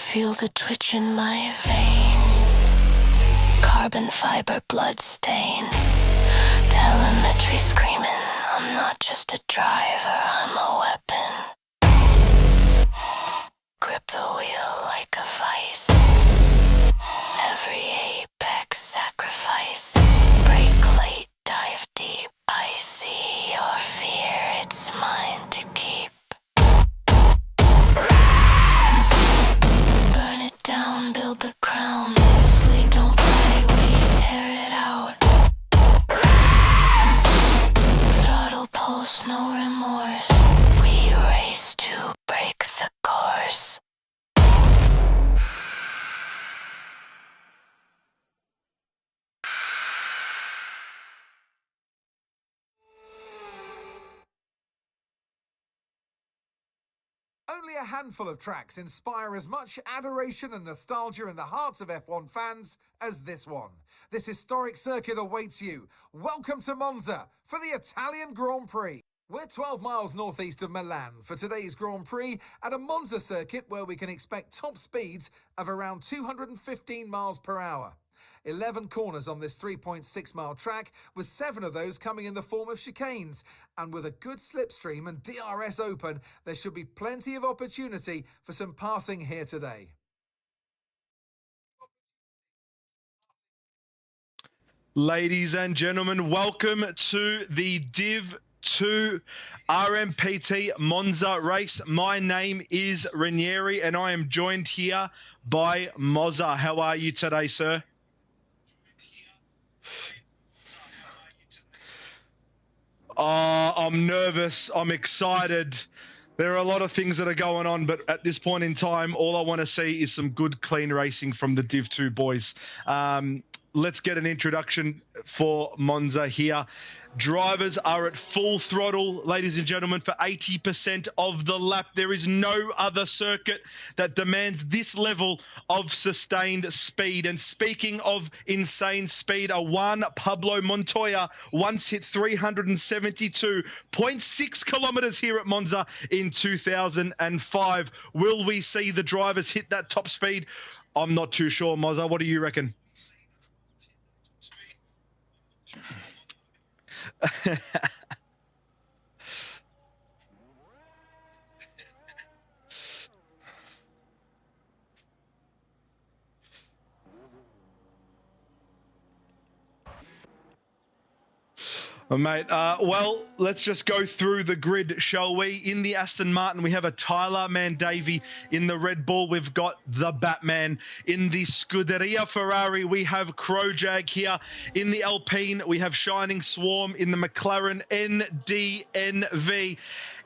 feel the twitch in my veins. Carbon fiber blood stain. Telemetry screaming, I'm not just a driver, I'm a weapon. Grip the wheel like a vice. Every apex sacrifice. Brake late, dive deep. I see your fear, it's mine to keep. Burn it down, build the crown. This league don't play, we tear it out. Throttle pulse, no remorse. We race to break the course. Only a handful of tracks inspire as much adoration and nostalgia in the hearts of F1 fans as this one. This historic circuit awaits you. Welcome to Monza for the Italian Grand Prix. We're 12 miles northeast of Milan for today's Grand Prix at a Monza circuit where we can expect top speeds of around 215 miles per hour. 11 corners on this 3.6-mile track, with 7 of those coming in the form of chicanes. And with a good slipstream and DRS open, there should be plenty of opportunity for some passing here today. Ladies and gentlemen, welcome to the Div2 RMPT Monza race. My name is Ranieri and I am joined here by Mozza. How are you today, sir? Oh, I'm nervous. I'm excited. There are a lot of things that are going on, but at this point in time, all I want to see is some good, clean racing from the Div2 boys. Let's get an introduction for Monza here. Drivers are at full throttle, ladies and gentlemen, for 80% of the lap. There is no other circuit that demands this level of sustained speed. And speaking of insane speed, a Juan Pablo Montoya once hit 372.6 kilometers here at Monza in 2005. Will we see the drivers hit that top speed? I'm not too sure, Mozza. What do you reckon? Mate, well, let's just go through the grid, shall we? In the Aston Martin, we have a Tyler Mandavy. In the Red Bull, we've got the Batman. In the Scuderia Ferrari, we have Crowjag here. In the Alpine, we have Shining Swarm. In the McLaren NDNV.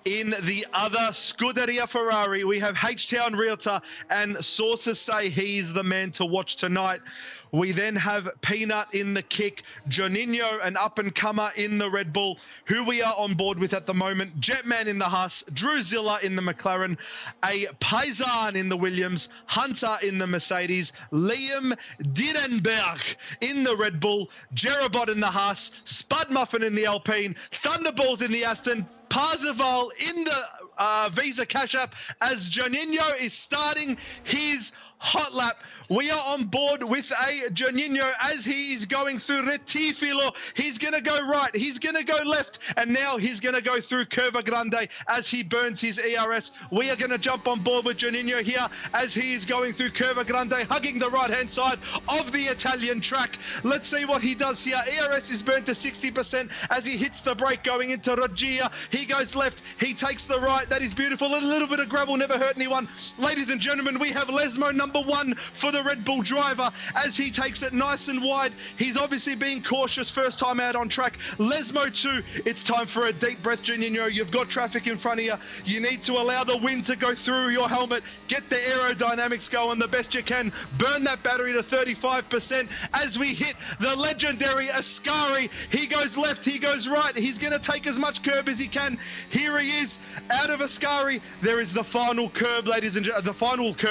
In the other Scuderia Ferrari, we have H-Town Realtor, and sources say he's the man to watch tonight. We then have Peanut in the kick, Juninho, an up-and-comer in the Red Bull, who we are on board with at the moment, Jetman in the Haas, Drew Zilla in the McLaren, a Paisan in the Williams, Hunter in the Mercedes, Liam Direnberg in the Red Bull, Jerabot in the Haas, Spud Muffin in the Alpine, Thunderballs in the Aston, Parzival in the Visa Cash App as Juninho is starting his hot lap. We are on board with a Juninho as he is going through Retifilo. He's going to go right. He's going to go left. And now he's going to go through Curva Grande as he burns his ERS. We are going to jump on board with Juninho here as he is going through Curva Grande, hugging the right-hand side of the Italian track. Let's see what he does here. ERS is burned to 60% as he hits the brake going into Regia. He goes left. He takes the right. That is beautiful. A little bit of gravel never hurt anyone. Ladies and gentlemen, we have Lesmo number 1 for the Red Bull driver as he takes it nice and wide. He's obviously being cautious first time out on track. Lesmo 2, it's time for a deep breath, Juninho. You've got traffic in front of you. You need to allow the wind to go through your helmet. Get the aerodynamics going the best you can. Burn that battery to 35% as we hit the legendary Ascari. He goes left, he goes right. He's going to take as much curb as he can. Here he is out of Ascari, there is the final curb, ladies and gentlemen,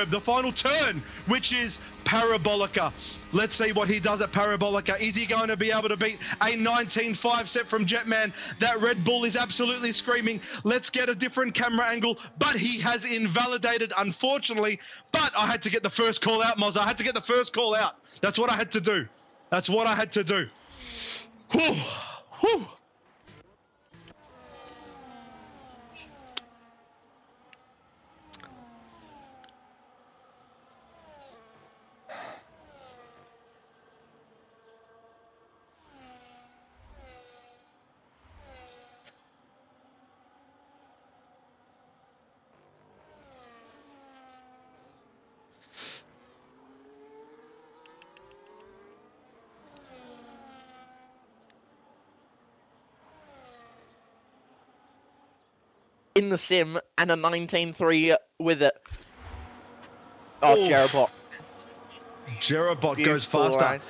the final turn, which is Parabolica. Let's see what he does at Parabolica. Is he going to be able to beat a 19.5 set from Jetman? That Red Bull is absolutely screaming. Let's get a different camera angle, but he has invalidated, unfortunately. But I had to get the first call out, Moz. I had to get the first call out. That's what I had to do. That's what I had to do. Whew. Whew. In the sim and a 19.3 with it. Oh, Jerabot. Jerabot goes faster. Right?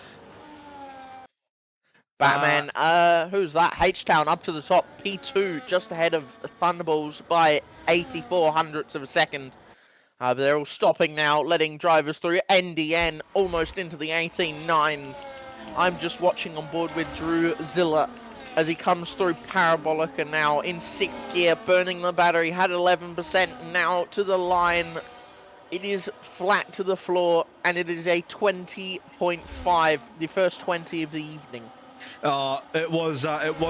Batman, who's that? H-Town up to the top. P2 just ahead of Thunderballs by 84 hundredths of a second. But they're all stopping now, letting drivers through. NDN almost into the 18.9s. I'm just watching on board with Drew Zilla as he comes through Parabolica now in 6th gear, burning the battery, had 11%, now to the line. It is flat to the floor, and it is a 20.5, the first 20 of the evening. It was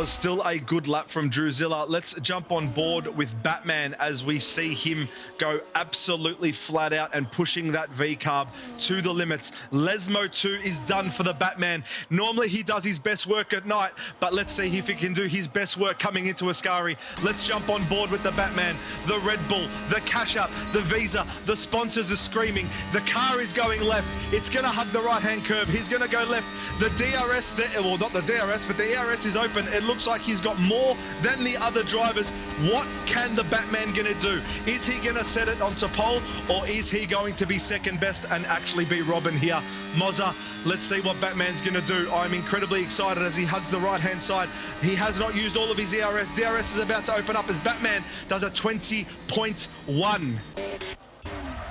still a good lap from Druzilla. Let's jump on board with Batman as we see him go absolutely flat out and pushing that V-carb to the limits. Lesmo 2 is done for the Batman. Normally he does his best work at night, but let's see if he can do his best work coming into Ascari. Let's jump on board with the Batman. The Red Bull, the Cash Up, the Visa, the sponsors are screaming. The car is going left. It's going to hug the right-hand curb. He's going to go left. The DRS, well, not the DRS, but the ERS is open. It looks like he's got more than the other drivers. What can the Batman going to do? Is he going to set it onto pole, or is he going to be second best and actually be Robin here? Mozza, let's see what Batman's going to do. I'm incredibly excited as he hugs the right-hand side. He has not used all of his ERS. DRS is about to open up as Batman does a 20.1.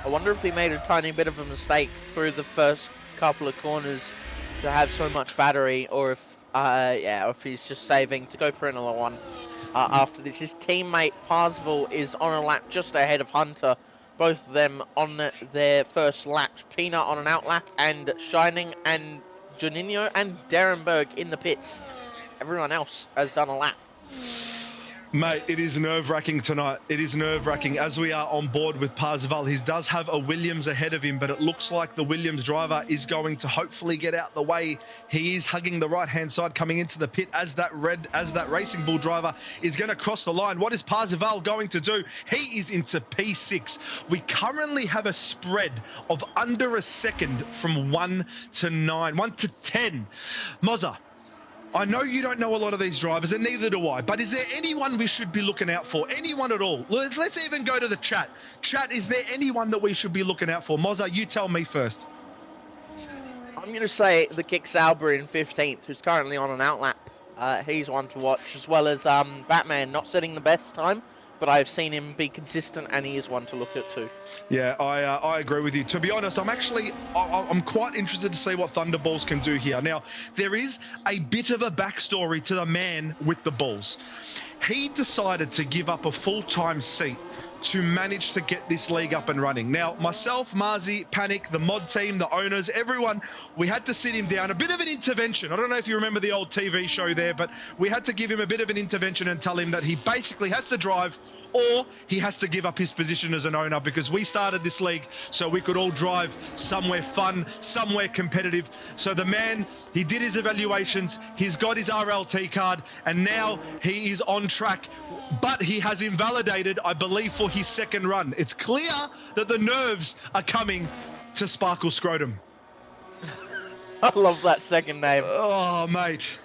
I wonder if he made a tiny bit of a mistake through the first couple of corners to have so much battery, or if if he's just saving to go for another one after this. His teammate Parsville is on a lap just ahead of Hunter, both of them on their first laps. Peanut on an out lap, and Shining and Juninho and Derenberg in the pits. Everyone else has done a lap. Mate, it is nerve-wracking tonight. It is nerve-wracking as we are on board with Parzival. He does have a Williams ahead of him, but it looks like the Williams driver is going to hopefully get out the way. He is hugging the right-hand side coming into the pit as that Racing Bull driver is going to cross the line. What is Parzival going to do? He is into P6. We currently have a spread of under a second from 1 to 9, 1 to 10. Mozza, I know you don't know a lot of these drivers, and neither do I, but is there anyone we should be looking out for? Anyone at all? Let's even go to the chat. Chat, is there anyone that we should be looking out for? Mozza, you tell me first. I'm going to say the Kick Sauber in 15th, who's currently on an outlap. He's one to watch, as well as Batman, not setting the best time, but I've seen him be consistent, and he is one to look at too. Yeah, I agree with you. To be honest, I'm quite interested to see what Thunderballs can do here. Now, there is a bit of a backstory to the man with the balls. He decided to give up a full-time seat to manage to get this league up and running. Now, myself, Marzi, Panic, the mod team, the owners, everyone, we had to sit him down. A bit of an intervention. I don't know if you remember the old TV show there, but we had to give him a bit of an intervention and tell him that he basically has to drive, or he has to give up his position as an owner, because we started this league so we could all drive somewhere fun, somewhere competitive. So the man, he did his evaluations, he's got his RLT card, and now he is on track. But he has invalidated, I believe, for his second run. It's clear that the nerves are coming to Sparkle Scrotum. I love that second name. Oh, mate.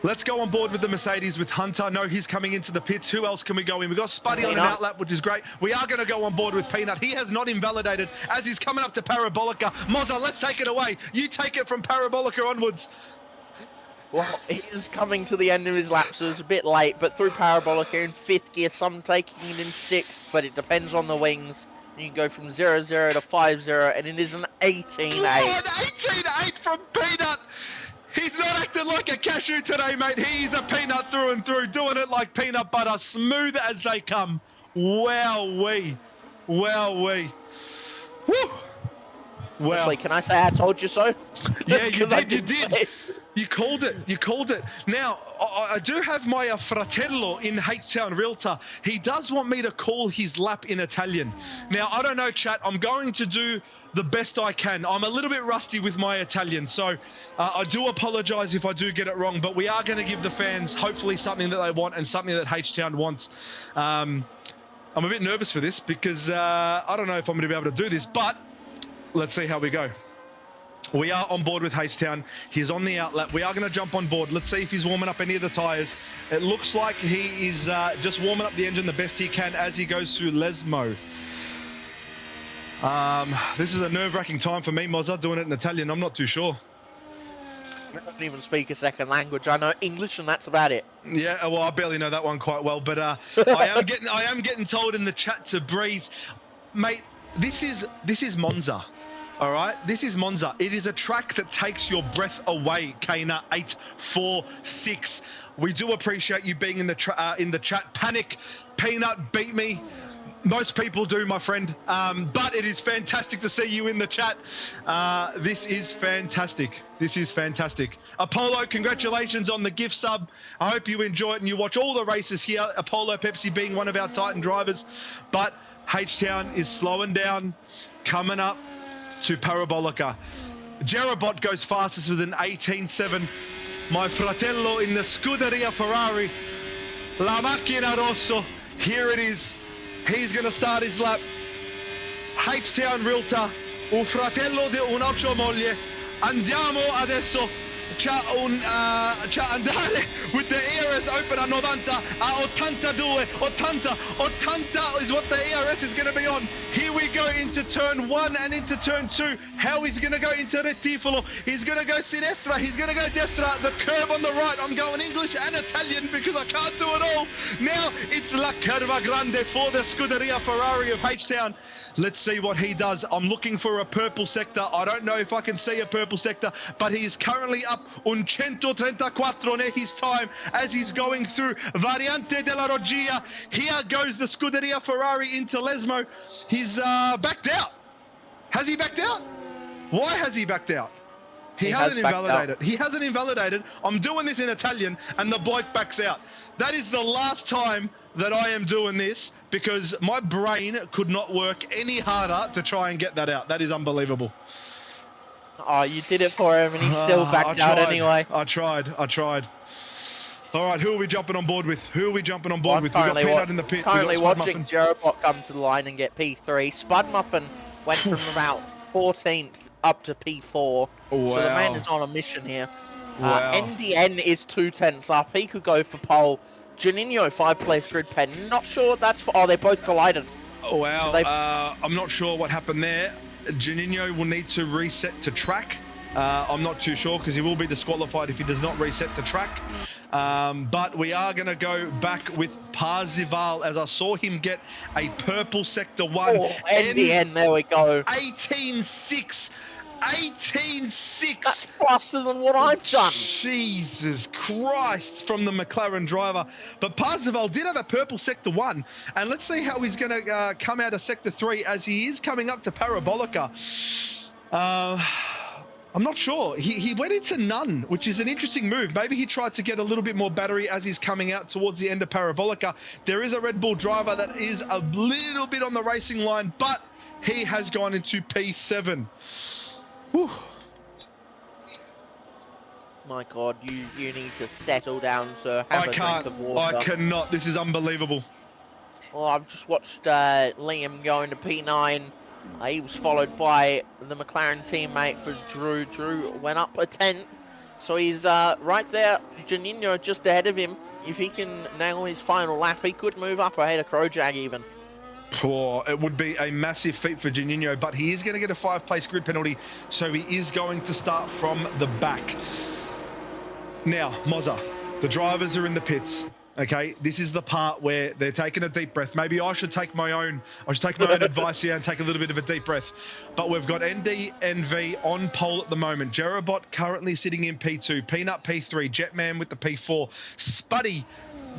Let's go on board with the Mercedes with Hunter. No, he's coming into the pits. Who else can we go in? We've got Spuddy on an outlap, which is great. We are going to go on board with Peanut. He has not invalidated as he's coming up to Parabolica. Mozza, let's take it away. You take it from Parabolica onwards. Well, he is coming to the end of his lap, so it's a bit late, but through Parabolica in 5th gear, some taking it in 6th, but it depends on the wings. You can go from 0-0 to 5-0, and it is an 18-8. What? 18-8 from Peanut! He's not acting like a cashew today, mate. He's a peanut through and through, doing it like peanut butter, smooth as they come. Wowee. Wowee. Woo! Wow. Honestly, can I say I told you so? Yeah, you 'Cause I did, you did. say- You called it. You called it. Now, I do have my fratello in H-Town Realtor. He does want me to call his lap in Italian. Now, I don't know, chat. I'm going to do the best I can. I'm a little bit rusty with my Italian, so I do apologise if I do get it wrong, but we are going to give the fans, hopefully, something that they want and something that H-Town wants. I'm a bit nervous for this because I don't know if I'm going to be able to do this, but let's see how we go. We are on board with H-Town. He's on the outlap. We are going to jump on board. Let's see if he's warming up any of the tyres. It looks like he is just warming up the engine the best he can as he goes through Lesmo. This is a nerve-wracking time for me, Monza, doing it in Italian. I'm not too sure. I don't even speak a second language. I know English, and that's about it. Yeah, well, I barely know that one quite well, but I am getting told in the chat to breathe, mate. This is Monza. All right, this is Monza. It is a track that takes your breath away. Kana 846. We do appreciate you being in the chat. Panic, Peanut beat me. Most people do, my friend. But it is fantastic to see you in the chat. This is fantastic. This is fantastic. Apollo, congratulations on the gift sub. I hope you enjoy it and you watch all the races here. Apollo Pepsi being one of our Titan drivers. But H-Town is slowing down, coming up to Parabolica. Jerabot goes fastest with an 18.7. My fratello in the Scuderia Ferrari. La Macchina Rosso. Here it is. He's going to start his lap. H-Town Realtor. Un fratello di un'altra moglie. Andiamo adesso. C'ha andare with the ERS open a 90, a 82, 80 is what the ERS is going to be on. Here we go into turn 1 and into turn 2. How he's going to go into Retifolo. He's going to go sinistra. He's going to go destra. The curve on the right. I'm going English and Italian because I can't do it all. Now it's La Curva Grande for the Scuderia Ferrari of H-Town. Let's see what he does. I'm looking for a purple sector. I don't know if I can see a purple sector, but he is currently up 134 near his time as he's going through Variante della Roggia. Here goes the Scuderia Ferrari into Lesmo. He's backed out. Has he backed out? Why has he backed out? He hasn't invalidated. He hasn't invalidated. I'm doing this in Italian and the bloke backs out. That is the last time that I am doing this because my brain could not work any harder to try and get that out. That is unbelievable. Oh, you did it for him and he still backed out anyway. I tried. All right, who are we jumping on board with? We've got Peanut in the pit. Currently watching Jerobot come to the line and get P3. Spud Muffin went from about 14th up to P4. Wow. So the man is on a mission here. Wow. NDN is 2/10 up. He could go for pole. Janino, 5-place grid pen. Not sure what that's for. Oh, they both collided. Oh, wow. So I'm not sure what happened there. Janino will need to reset to track. I'm not too sure because he will be disqualified if he does not reset to track. But we are going to go back with Parzival as I saw him get a purple sector 1. Oh, NDN, there we go. 18.6. 18.6. That's faster than what I've done. Jesus Christ from the McLaren driver. But Parzival did have a purple sector 1. And let's see how he's going to come out of sector 3 as he is coming up to Parabolica. I'm not sure. He went into none, which is an interesting move. Maybe he tried to get a little bit more battery as he's coming out towards the end of Parabolica. There is a Red Bull driver that is a little bit on the racing line, but he has gone into P7. Whew. My God, you need to settle down, sir. Have a drink of water. I cannot. This is unbelievable. Well, I've just watched Liam go into P9. He was followed by the McLaren teammate for Drew. Drew went up a 10th. So he's right there. Janino just ahead of him. If he can nail his final lap, he could move up ahead of Krojak even. Oh, it would be a massive feat for Janino, but he is going to get a 5-place grid penalty, so he is going to start from the back. Now, Monza, the drivers are in the pits. Okay, this is the part where they're taking a deep breath. Maybe I should take my own advice here and take a little bit of a deep breath. But we've got ND, NV on pole at the moment. Jerobot currently sitting in P2, Peanut P3, Jetman with the P4, Spuddy,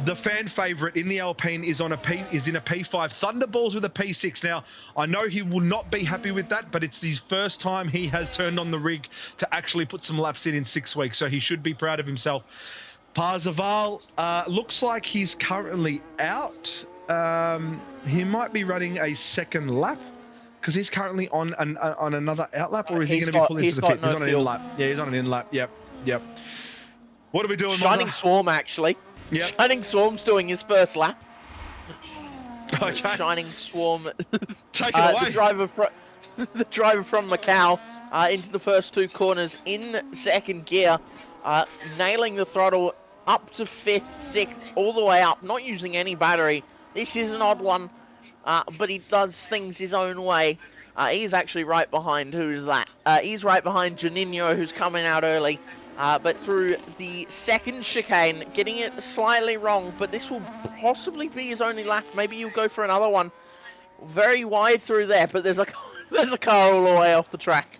the fan favourite in the Alpine, is in a P5. Thunderballs with a P6. Now, I know he will not be happy with that, but it's his first time he has turned on the rig to actually put some laps in 6 weeks, so he should be proud of himself. Parzival looks like he's currently out. He might be running a second lap because he's currently on another out lap, or is he going to be pulling into the pit? He's on an in lap. Yeah, he's on an in lap. Yep. What are we doing, Shining Monza? Swarm, actually. Yep. Shining Swarm's doing his first lap. Okay. Shining Swarm. Take it away. The driver from Macau into the first 2 corners in second gear, nailing the throttle up to 5th, 6th, all the way up, not using any battery. This is an odd one, but he does things his own way. He's actually right behind, who is that? He's right behind Juninho, who's coming out early, but through the second chicane, getting it slightly wrong, but this will possibly be his only lap. Maybe he'll go for another one. Very wide through there, but there's a car all the way off the track.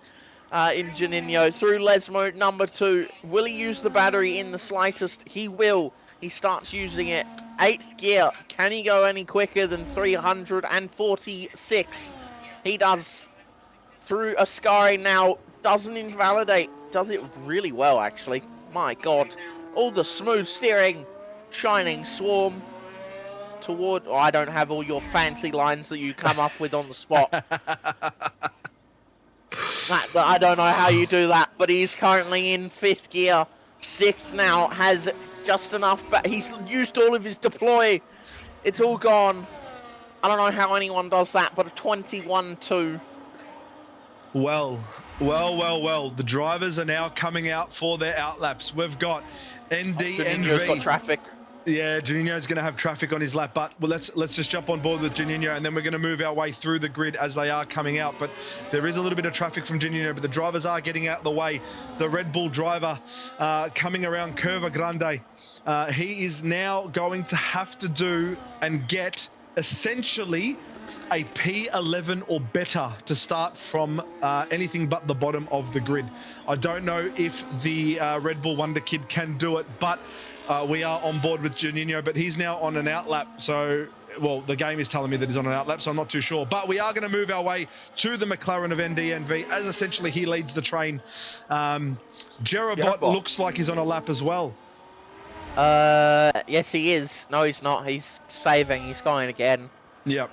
In Juninho, through Lesmo, number 2. Will he use the battery in the slightest? He will. He starts using it. 8th gear. Can he go any quicker than 346? He does. Through Ascari now. Doesn't invalidate. Does it really well, actually. My God. All the smooth steering. Shining Swarm. Toward... Oh, I don't have all your fancy lines that you come up with on the spot. I don't know how you do that, but he's currently in 5th gear. 6th now, has just enough, but he's used all of his deploy. It's all gone. I don't know how anyone does that, but a 21-2. Well. The drivers are now coming out for their outlaps. We've got ND, NV. Got traffic. Yeah, Juninho's going to have traffic on his lap, but let's just jump on board with Juninho, and then we're going to move our way through the grid as they are coming out. But there is a little bit of traffic from Juninho, but the drivers are getting out the way. The Red Bull driver coming around Curva Grande, he is now going to have to do and get essentially a P11 or better to start from anything but the bottom of the grid. I don't know if the Red Bull Wonder Kid can do it, but we are on board with Juninho, but he's now on an outlap. So, well, the game is telling me that he's on an outlap, so I'm not too sure. But we are going to move our way to the McLaren of NDNV as essentially he leads the train. Jerobot looks like he's on a lap as well. Yes, he is. No, he's not. He's saving. He's going again. Yep.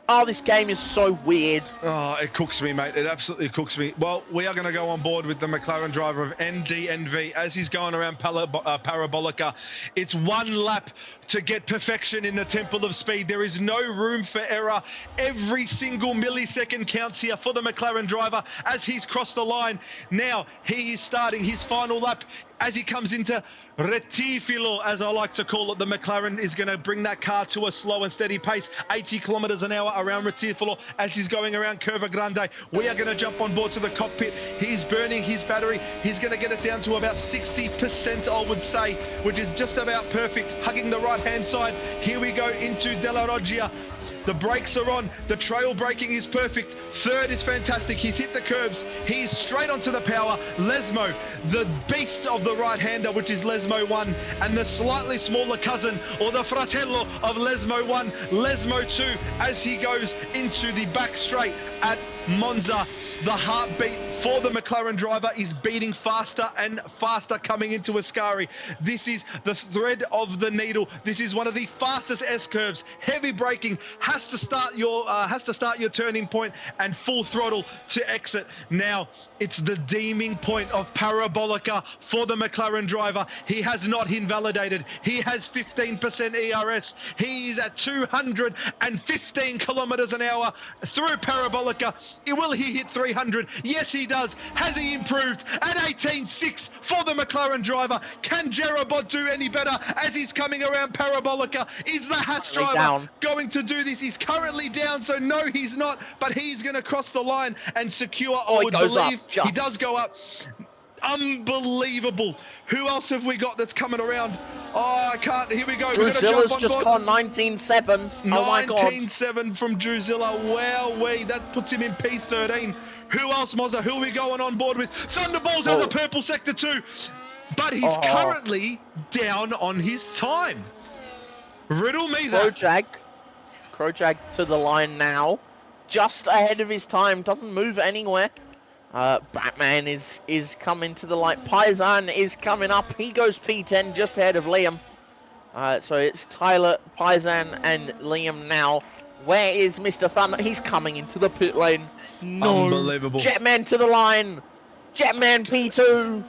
Oh, this game is so weird. Oh, it cooks me, mate. It absolutely cooks me. Well, we are going to go on board with the McLaren driver of NDNV as he's going around Parabolica. It's 1 lap to get perfection in the Temple of Speed. There is no room for error. Every single millisecond counts here for the McLaren driver as he's crossed the line. Now, he is starting his final lap as he comes into Retifilo, as I like to call it. The McLaren is going to bring that car to a slow and steady pace, 80 kilometers an hour around Retifilo as he's going around Curva Grande. We are going to jump on board to the cockpit. He's burning his battery. He's going to get it down to about 60%, I would say, which is just about perfect, hugging the right-hand side. Here we go into Della Roggia. The brakes are on. The trail braking is perfect. Third is fantastic. He's hit the curbs. He's straight onto the power. Lesmo, the beast of the right-hander, which is Lesmo 1, and the slightly smaller cousin, or the fratello of Lesmo 1, Lesmo 2, as he goes into the back straight at Monza. The heartbeat for the McLaren driver is beating faster and faster coming into Ascari. This is the thread of the needle. This is one of the fastest S-curves. Heavy braking, has to start your turning point, and full throttle to exit. Now it's the deeming point of Parabolica for the McLaren driver. He has not invalidated. He has 15% ERS. He is at 215 kilometers an hour through Parabolica. Will he hit 300? Yes, he does. Has he improved at 18.6 for the McLaren driver? Can Jerobot do any better as he's coming around Parabolica? Is the Haas driver going to do this? He's currently down, so no, he's not, but he's going to cross the line and secure, I would believe. He does go up. Unbelievable. Who else have we got that's coming around? Oh, I can't. Here we go. We're going to Druzilla's jump on just board. gone 19.7. Oh my god. 19.7 from Druzilla. Wowee. That puts him in P13. Who else, Mozza? Who are we going on board with? Thunderballs has a purple sector too. But he's currently down on his time. Riddle me that. Crowjag to the line now. Just ahead of his time. Doesn't move anywhere. Batman is coming to the light. Paisan is coming up. He goes P10 just ahead of Liam. So it's Tyler, Paisan, and Liam now. Where is Mr. Thunder? He's coming into the pit lane. No. Unbelievable. Jetman to the line. Jetman P2.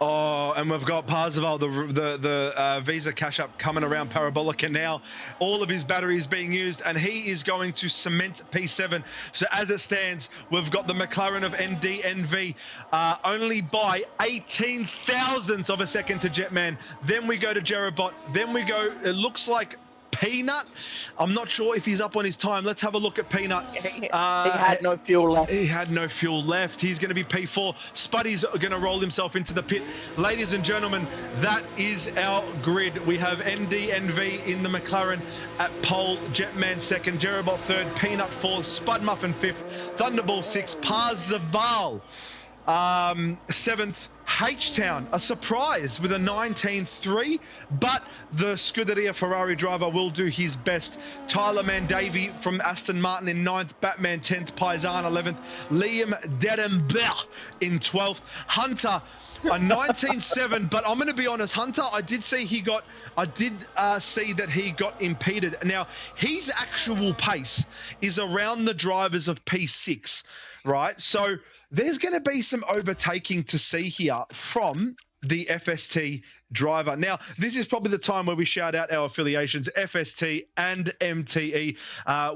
Oh, and we've got Parzival, the Visa Cash App coming around Parabolica now. All of his batteries being used, and he is going to cement P7. So as it stands, we've got the McLaren of NDNV only by 18 thousandths of a second to Jetman. Then we go to Jerobot. Then we go, it looks like Peanut. I'm not sure if he's up on his time. Let's have a look at Peanut. He had no fuel left. He had no fuel left. He's going to be P4. Spuddy's going to roll himself into the pit. Ladies and gentlemen, that is our grid. We have NDNV in the McLaren at pole, Jetman second, Jerobot third, Peanut fourth, Spud Muffin fifth, Thunderball sixth, Parzival seventh, H-Town, a surprise with a 19.3, but the Scuderia Ferrari driver will do his best. Tyler Mandavy from Aston Martin in 9th, Batman 10th, Paisan 11th, Liam Dedenberg in 12th, Hunter a 19.7, but I'm going to be honest, Hunter, I did see that he got impeded. Now, his actual pace is around the drivers of P6, right? So there's going to be some overtaking to see here from the FST driver. Now, this is probably the time where we shout out our affiliations, FST and MTE.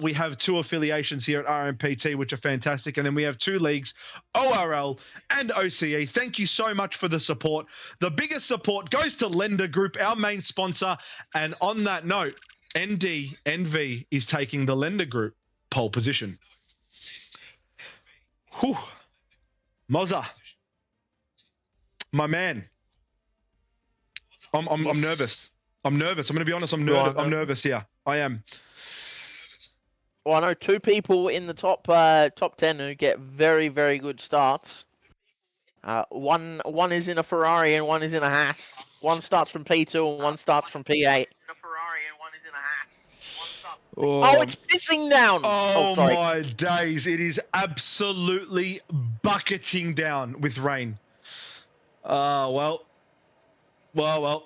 We have 2 affiliations here at RMPT, which are fantastic. And then we have 2 leagues, ORL and OCE. Thank you so much for the support. The biggest support goes to Lender Group, our main sponsor. And on that note, NDNV is taking the Lender Group pole position. Whew. Mozza, my man, I'm nervous. I'm nervous. I'm going to be honest. I'm nervous here. I am. Well, I know 2 people in the top 10 who get very, very good starts. One is in a Ferrari and one is in a Haas. One starts from P2 and one starts from P8. Oh, it's pissing down. Oh my days. It is absolutely bucketing down with rain. Well,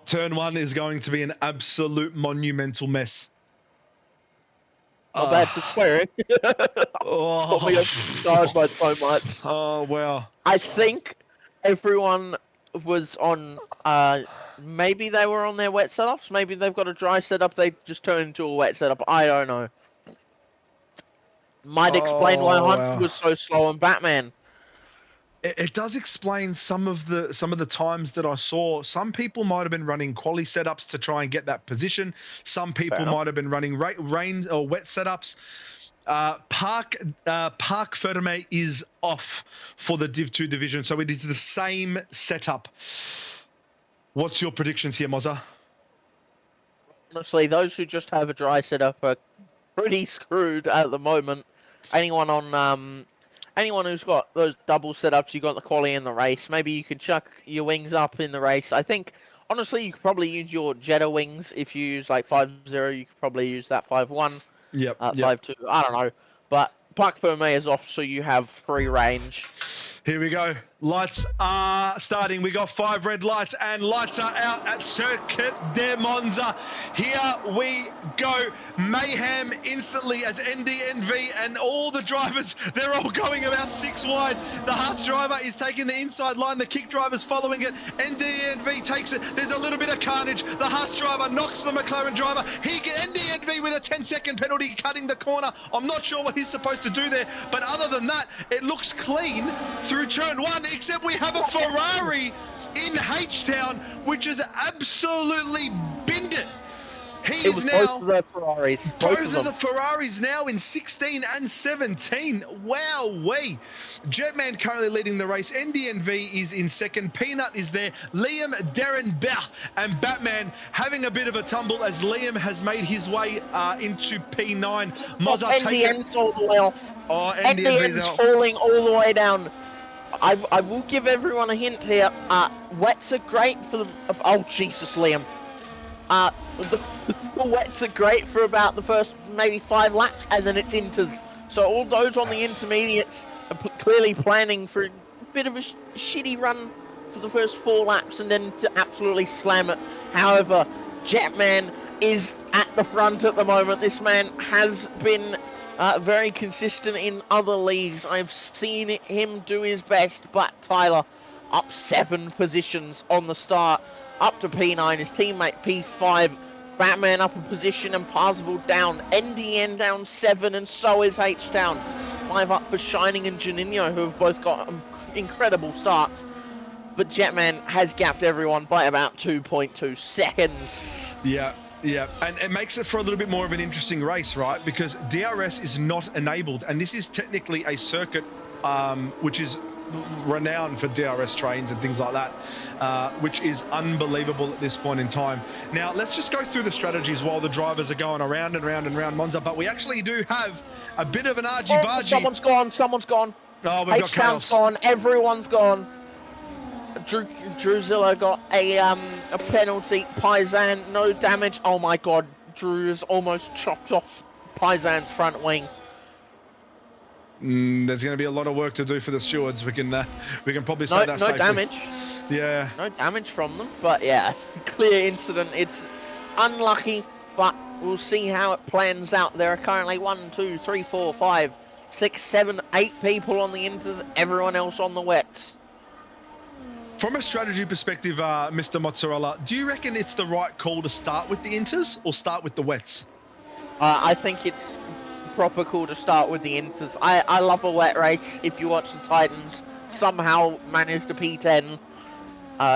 turn 1 is going to be an absolute monumental mess. Not bad for swearing. Got me off by so much. Oh, wow. I think everyone was on... maybe they were on their wet setups. Maybe they've got a dry setup. They just turned into a wet setup. I don't know. Might explain why Hunter was so slow on Batman. It does explain some of the times that I saw. Some people might have been running quali setups to try and get that position. Some people might have been running rain or wet setups. Park Ferme is off for the Div2 division, so it is the same setup. What's your predictions here, Mozza? Honestly, those who just have a dry setup are pretty screwed at the moment. Anyone who's got those double setups, you got the quali and the race. Maybe you can chuck your wings up in the race. I think, honestly, you could probably use your Jetta wings. If you use like 5.0, you could probably use that 5.1. Yep. 5.2. I don't know. But Park Ferme is off, so you have free range. Here we go. Lights are starting. We got 5 red lights and lights are out at Circuit de Monza. Here we go. Mayhem instantly as NDNV and all the drivers, they're all going about 6 wide. The Haas driver is taking the inside line. The kick driver's following it. NDNV takes it. There's a little bit of carnage. The Haas driver knocks the McLaren driver. NDNV with a 10-second penalty cutting the corner. I'm not sure what he's supposed to do there, but other than that, it looks clean through turn 1. Except we have a Ferrari in H-Town, which has absolutely binned it. He It is was now... both of the Ferraris. Both of of the them. Ferraris now in 16 and 17. Wowee. Jetman currently leading the race. NDNV is in second. Peanut is there. Liam, Darren, Bell, and Batman having a bit of a tumble as Liam has made his way into P9. Monza taking... NDN's all the way off. Oh, NDNV's NDN's out. falling all the way down. I will give everyone a hint here. Wets are great for the... Oh, Jesus, Liam. The wets are great for about the first maybe 5 laps, and then it's inters. So all those on the intermediates are clearly planning for a bit of a shitty run for the first 4 laps, and then to absolutely slam it. However, Jetman is at the front at the moment. This man has been very consistent in other leagues. I've seen him do his best, but Tyler up 7 positions on the start, up to P9, his teammate P5, Batman up a position and Parsable down, NDN down 7, and so is H-Town. 5 up for Shining and Juninho, who have both got incredible starts, but Jetman has gapped everyone by about 2.2 seconds. Yeah, and it makes it for a little bit more of an interesting race, right? Because DRS is not enabled, and this is technically a circuit which is renowned for DRS trains and things like that, which is unbelievable at this point in time. Now, let's just go through the strategies while the drivers are going around and round and round Monza, but we actually do have a bit of an argy-bargy. Someone's gone. Oh, we've got H-Town's chaos. gone, everyone's gone. Drewzilla got a penalty. Paisan, no damage. Oh my god, Drew has almost chopped off Paisan's front wing. There's going to be a lot of work to do for the stewards. We can probably say that safely. No damage. Yeah. No damage from them, but yeah, clear incident. It's unlucky, but we'll see how it plans out. There are currently 1, 2, 3, 4, 5, 6, 7, 8 people on the inters, everyone else on the wets. From a strategy perspective, Mr. Mozzarella, do you reckon it's the right call to start with the inters or start with the wets? I think it's proper call to start with the inters. I love a wet race. If you watch the Titans somehow manage to P10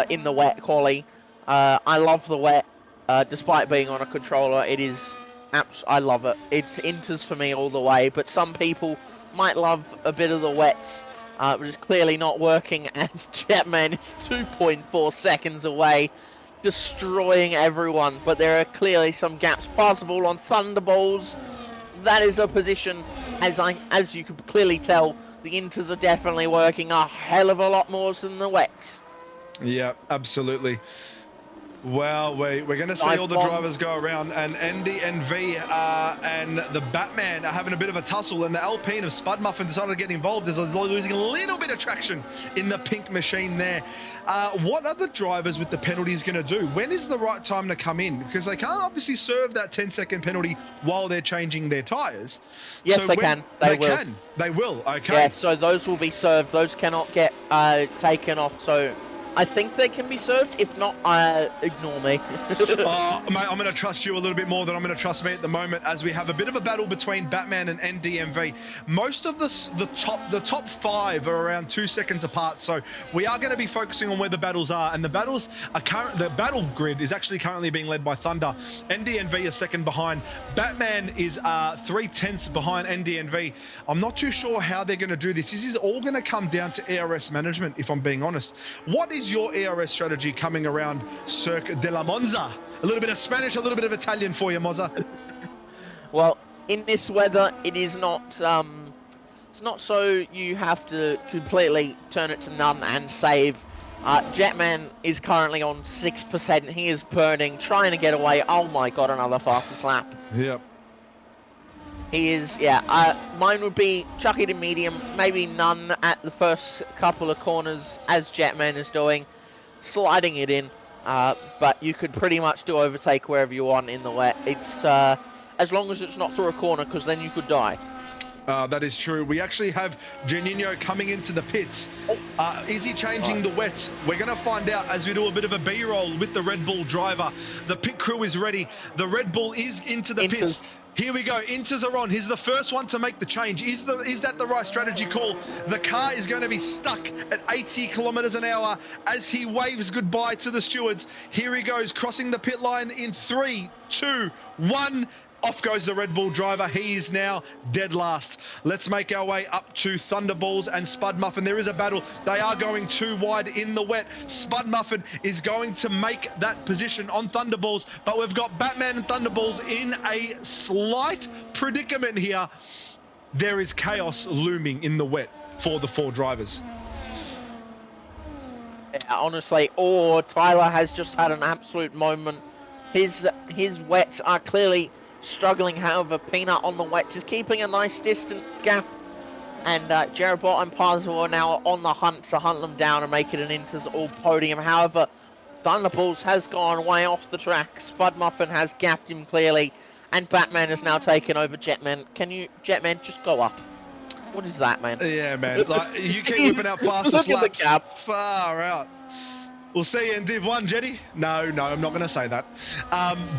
in the wet quali, I love the wet. Despite being on a controller, it is I love it. It's inters for me all the way, but some people might love a bit of the wets. But it's clearly not working as Jetman is 2.4 seconds away, destroying everyone. But there are clearly some gaps possible on Thunderballs. That is a position, as you can clearly tell, the inters are definitely working a hell of a lot more than the wets. Yeah, absolutely. Well, we're going to see all the drivers go around, and NDNV and the Batman are having a bit of a tussle, and the Alpine of Spudmuffin decided to get involved as they're losing a little bit of traction in the pink machine there. What are the drivers with the penalties going to do? When is the right time to come in? Because they can't obviously serve that 10-second penalty while they're changing their tyres. Yes, so they can. They will. They will, okay. Yeah, so those will be served. Those cannot get taken off, so I think they can be served. If not, ignore me. Mate, I'm going to trust you a little bit more than I'm going to trust me at the moment, as we have a bit of a battle between Batman and NDMV. Most of the top 5 are around 2 seconds apart, so we are going to be focusing on where the battles are, and the battle grid is actually currently being led by Thunder. NDNV is second behind. Batman is 3/10 behind NDNV. I'm not too sure how they're going to do this. This is all going to come down to ERS management, if I'm being honest. What is your ERS strategy coming around Cirque de la Monza? A little bit of Spanish, a little bit of Italian for you, Mozza. Well, in this weather, it is not. It's not so you have to completely turn it to none and save. Jetman is currently on 6%. He is burning, trying to get away. Oh my god, another fastest lap. Yep. He is, yeah. Mine would be chuck it in medium, maybe none at the first couple of corners, as Jetman is doing, sliding it in. But you could pretty much do overtake wherever you want in the wet. It's as long as it's not through a corner, because then you could die. That is true. We actually have Juninho coming into the pits. Is he changing the wets? We're going to find out as we do a bit of a B-roll with the Red Bull driver. The pit crew is ready. The Red Bull is into the pits. Here we go. Inters are on. He's the first one to make the change. Is that the right strategy call? The car is going to be stuck at 80 kilometers an hour as he waves goodbye to the stewards. Here he goes, crossing the pit line in 3, 2, 1. Off goes the Red Bull driver. He is now dead last. Let's make our way up to Thunderballs and Spud Muffin. There is a battle. They are going too wide in the wet. Spud Muffin is going to make that position on Thunderballs, but we've got Batman and Thunderballs in a slight predicament here. There is chaos looming in the wet for the 4 drivers. Yeah, honestly, Tyler has just had an absolute moment. His wets are clearly struggling. However, Peanut on the wets is keeping a nice distant gap, and Jerobot and Parzel are now on the hunt to hunt them down and make it an Inters all podium. However, Thunderballs has gone way off the track. Spud Muffin has gapped him clearly, and Batman has now taken over Jetman. Can you, Jetman, just go up? What is that, man? Yeah, man. Like, you keep whipping out fastest Look at laps. the gap. Far out. We'll see you in Div 1, Jetty. No, I'm not going to say that.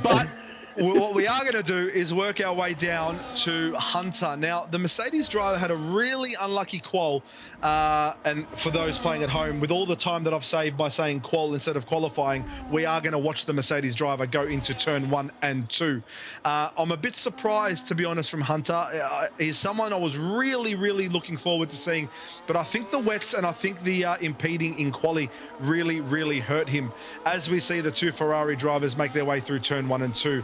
But what we are going to do is work our way down to Hunter. Now, the Mercedes driver had a really unlucky qual, and for those playing at home, with all the time that I've saved by saying qual instead of qualifying, we are going to watch the Mercedes driver go into turn 1 and 2. I'm a bit surprised, to be honest, from Hunter. He's someone I was really, really looking forward to seeing, but I think the wets and I think the impeding in quali really, really hurt him as we see the 2 Ferrari drivers make their way through turn 1 and 2.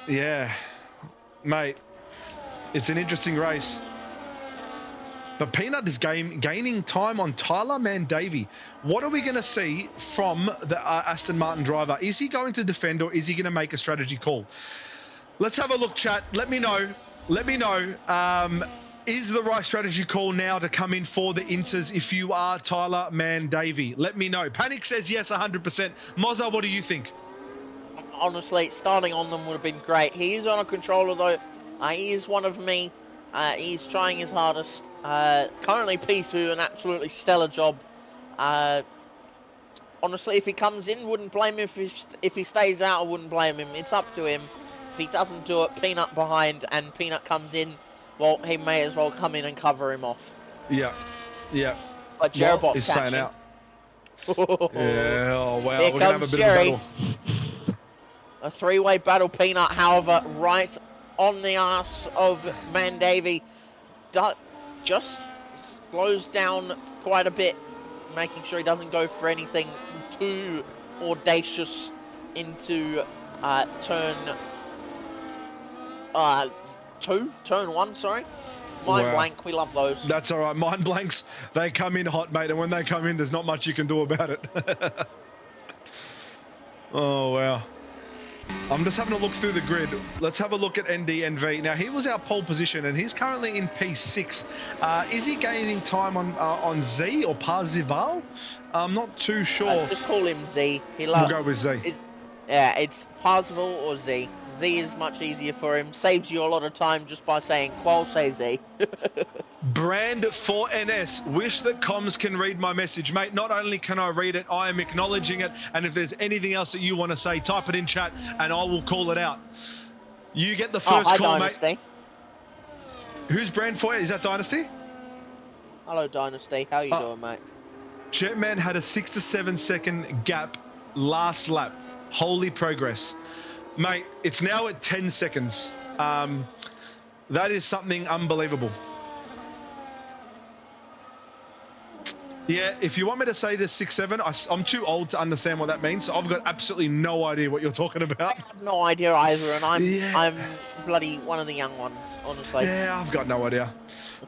Yeah, mate, it's an interesting race. But Peanut is gaining time on Tyler Mandavy. What are we going to see from the Aston Martin driver? Is he going to defend or is he going to make a strategy call? Let's have a look, chat. Let me know. Is the right strategy call now to come in for the Inters if you are Tyler Mandavy? Let me know. Panic says yes, 100%. Mozza, what do you think? Honestly, starting on them would have been great. He is on a controller, though. He is one of me. He's trying his hardest. Currently P2, an absolutely stellar job. Honestly, if he comes in, wouldn't blame him. If he stays out, I wouldn't blame him. It's up to him. If he doesn't do it, Peanut behind, and Peanut comes in, well, he may as well come in and cover him off. Yeah. But Jerobot's is staying catching. out. Yeah, oh wow. Here We're going to have a bit Jerry. of a battle. A 3-way battle. Peanut, however, right on the arse of Mandavy, just slows down quite a bit, making sure he doesn't go for anything too audacious into turn 1, sorry. Mind blank, we love those. That's all right. Mind blanks, they come in hot, mate, and when they come in, there's not much you can do about it. Oh, wow. I'm just having a look through the grid. Let's have a look at NDNV. Now, he was our pole position, and he's currently in P6. Is he gaining time on Z or Parzival? I'm not too sure. Just call him Z. We'll go with Z. Yeah, it's Parzival or Z. Z is much easier for him. Saves you a lot of time just by saying qual, say Z. Brand for NS. Wish that comms can read my message. Mate, not only can I read it, I am acknowledging it. And if there's anything else that you want to say, type it in chat and I will call it out. You get the first hi, call, Dynasty. mate. Who's Brand for? Is that Dynasty? Hello, Dynasty. How you doing, mate? Jetman had a 6 to 7 second gap last lap. Holy progress. Mate, it's now at 10 seconds. That is something unbelievable. Yeah, if you want me to say this 6-7, I'm too old to understand what that means, so I've got absolutely no idea what you're talking about. I have no idea either, and I'm bloody one of the young ones, honestly. Yeah, I've got no idea.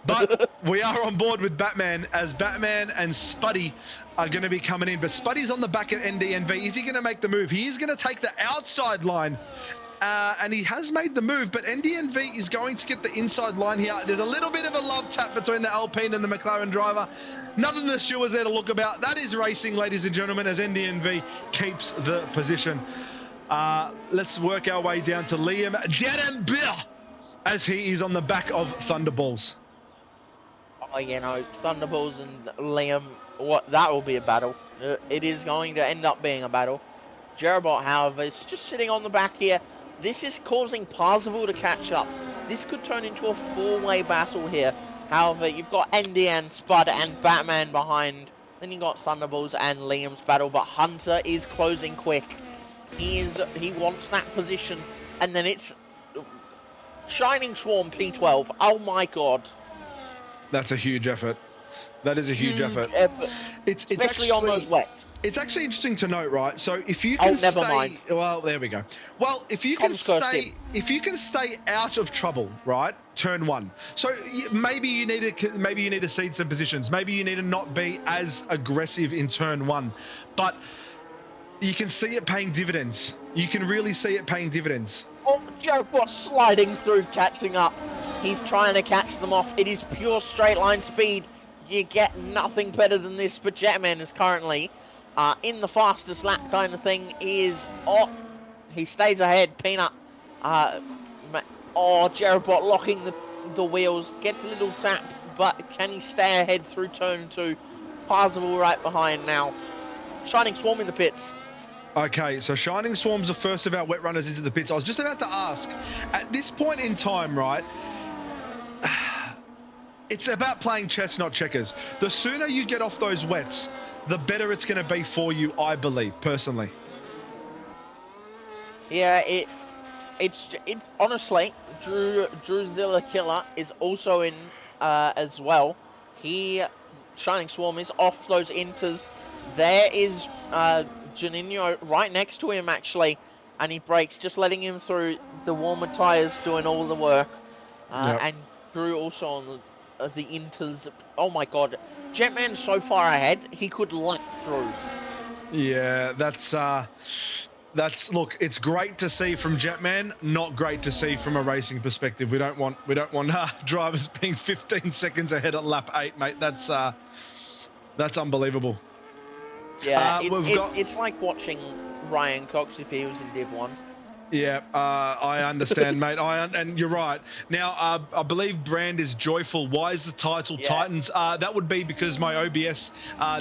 But we are on board with Batman, as Batman and Spuddy are going to be coming in. But Spuddy's on the back of NDNV. Is he going to make the move? He is going to take the outside line. And he has made the move, but NDNV is going to get the inside line here. There's a little bit of a love tap between the Alpine and the McLaren driver. Nothing the stewards there to look about. That is racing, ladies and gentlemen, as NDNV keeps the position. Let's work our way down to Liam Dedenbill. as he is on the back of Thunderballs. Oh, you know, Thunderballs and Liam, that will be a battle. It is going to end up being a battle. Jerobot, however, is just sitting on the back here. This is causing Parzival to catch up. This could turn into a four-way battle here. However, you've got NDN, Spud, and Batman behind. Then you've got Thunderballs and Liam's battle, but Hunter is closing quick. He wants that position, and then it's Shining Swarm P12. Oh my god. That's a huge effort. That is a huge effort. It's Especially actually, on those wets. It's actually interesting to note, right? So if you can never mind. Well, there we go. Well, if you can stay out of trouble, right? Turn one. So maybe you need to cede some positions. Maybe you need to not be as aggressive in turn one, but you can see it paying dividends. You can really see it paying dividends. Oh, Jerobot sliding through, catching up. He's trying to catch them off. It is pure straight line speed. You get nothing better than this, but Jetman is currently in the fastest lap kind of thing. He stays ahead. Peanut. Jerobot locking the wheels. Gets a little tap, but can he stay ahead through turn two? Parzival right behind now. Shining Swarm in the pits. Okay, so Shining Swarm's the first of our wet runners into the pits. I was just about to ask, at this point in time, right, it's about playing chess, not checkers. The sooner you get off those wets, the better it's going to be for you, I believe, personally. Yeah, it's honestly, Drewzilla Killer is also in as well. Shining Swarm is off those inters. There is Juninho right next to him actually, and he brakes, just letting him through. The warmer tyres doing all the work, and Drew also on the inters. Oh my god, Jetman's so far ahead he could lap Drew. Yeah, that's look, it's great to see from Jetman, not great to see from a racing perspective. We don't want drivers being 15 seconds ahead at lap 8, mate. That's unbelievable. Yeah, it's like watching Ryan Cox if he was in Div 1. Yeah, I understand, mate. And you're right. Now, I believe brand is Joyful. Why is the title Titans? That would be because my OBS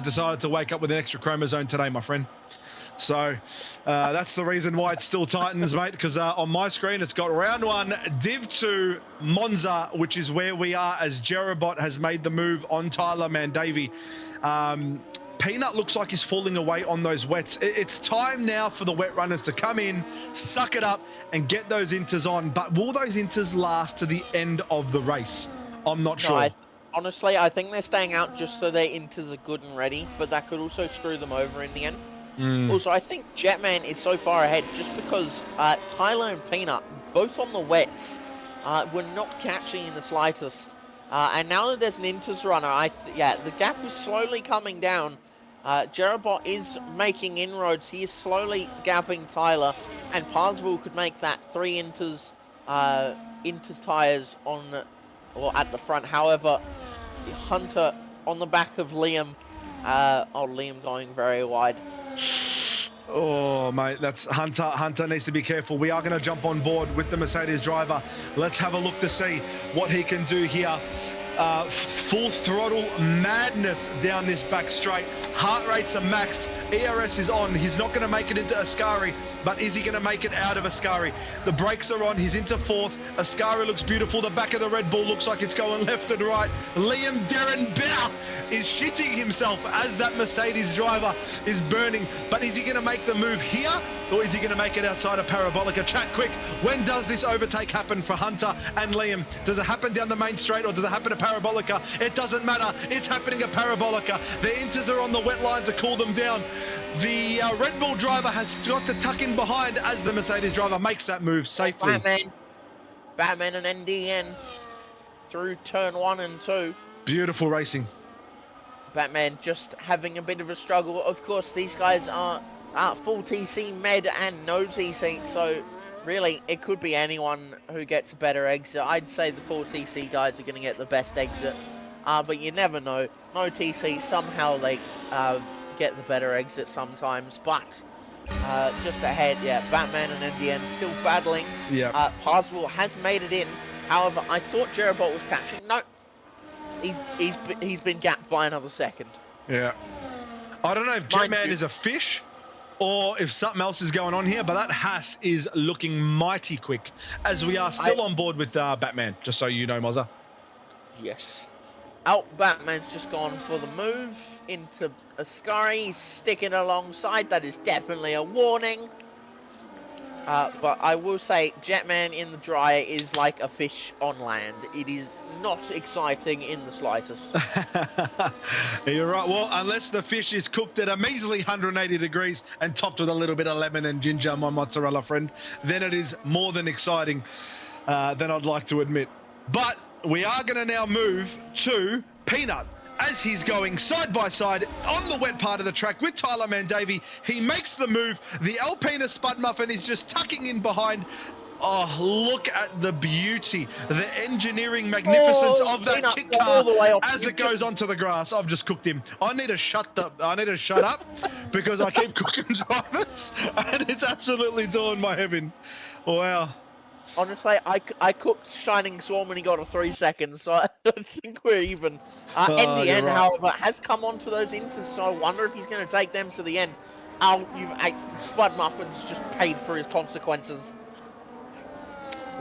decided to wake up with an extra chromosome today, my friend. So that's the reason why it's still Titans, mate, because on my screen it's got round 1, Div 2, Monza, which is where we are as Jerobot has made the move on Tyler Mandavy. Peanut looks like he's falling away on those wets. It's time now for the wet runners to come in, suck it up, and get those inters on. But will those inters last to the end of the race? I'm not sure. Honestly, I think they're staying out just so their inters are good and ready, but that could also screw them over in the end. Also, I think Jetman is so far ahead just because Tyler and Peanut, both on the wets, were not catching in the slightest. And now that there's an inters runner, the gap is slowly coming down. Jerobot is making inroads. He is slowly gapping Tyler, and Parzival could make that 3 inters tyres at the front. However, Hunter on the back of Liam. Liam going very wide. Oh, mate, that's Hunter. Hunter needs to be careful. We are going to jump on board with the Mercedes driver. Let's have a look to see what he can do here. Full throttle madness down this back straight. Heart rates are maxed. ERS is on. He's not going to make it into Ascari, but is he going to make it out of Ascari? The brakes are on. He's into 4th. Ascari looks beautiful. The back of the Red Bull looks like it's going left and right. Liam Darren Bow is shitting himself as that Mercedes driver is burning. But is he going to make the move here, or is he going to make it outside of Parabolica? Chat quick. When does this overtake happen for Hunter and Liam? Does it happen down the main straight, or does it happen at Parabolica? It doesn't matter. It's happening at Parabolica. The inters are on the wet line to cool them down. The Red Bull driver has got to tuck in behind as the Mercedes driver makes that move safely. Batman and NDN through turn 1 and 2. Beautiful racing. Batman just having a bit of a struggle. Of course, these guys are full TC med and no TC, so really it could be anyone who gets a better exit. I'd say the full TC guys are going to get the best exit, but you never know. No TC, somehow they get the better exit sometimes, but just ahead, Batman and NDN still battling. Yeah. Parzival has made it in. However, I thought Jerebolt was catching. No, he's been gapped by another second. Yeah. I don't know if Jetman is a fish or if something else is going on here, but that Haas is looking mighty quick as we are still on board with Batman, just so you know, Mozza. Yes. Batman's just gone for the move into Ascari. He's sticking alongside. That is definitely a warning. But I will say, Jetman in the dry is like a fish on land. It is not exciting in the slightest. You're right. Well, unless the fish is cooked at a measly 180 degrees and topped with a little bit of lemon and ginger, my mozzarella friend, then it is more than exciting than I'd like to admit. But we are going to now move to Peanut. As he's going side by side on the wet part of the track with Tyler Mandavy, he makes the move. The Alpine Spud Muffin is just tucking in behind. Oh, look at the beauty, the engineering magnificence of that kit car as it goes onto the grass. I've just cooked him. I need to shut up because I keep cooking drivers and it's absolutely doing my head in. Wow. Honestly, I cooked Shining Swarm and he got a 3 seconds, so I don't think we're even. NDN, right, however, has come onto those inters, so I wonder if he's going to take them to the end. Spud Muffin's just paid for his consequences.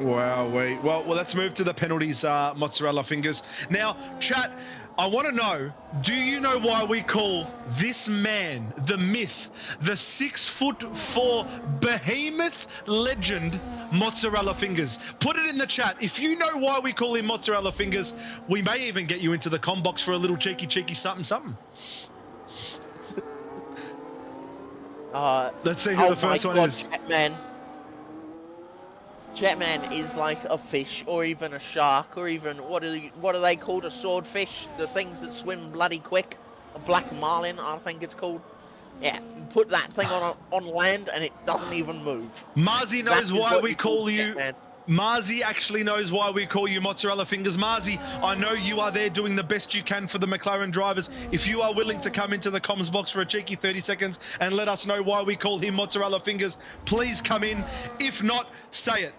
Wow, well, let's move to the penalties, mozzarella fingers. Now, chat, I want to know, do you know why we call this man, the myth, the 6'4" behemoth legend, mozzarella fingers? Put it in the chat. If you know why we call him mozzarella fingers, we may even get you into the com box for a little cheeky something. Let's see who the first one is. Jetman is like a fish, or even a shark, or even what are they called? A swordfish, the things that swim bloody quick. A black marlin, I think it's called. Yeah, put that thing on land, and it doesn't even move. Marzi knows why we call you. Marzi actually knows why we call you mozzarella fingers. Marzi, I know you are there doing the best you can for the McLaren drivers. If you are willing to come into the comms box for a cheeky 30 seconds and let us know why we call him mozzarella fingers, please come in. If not, say it.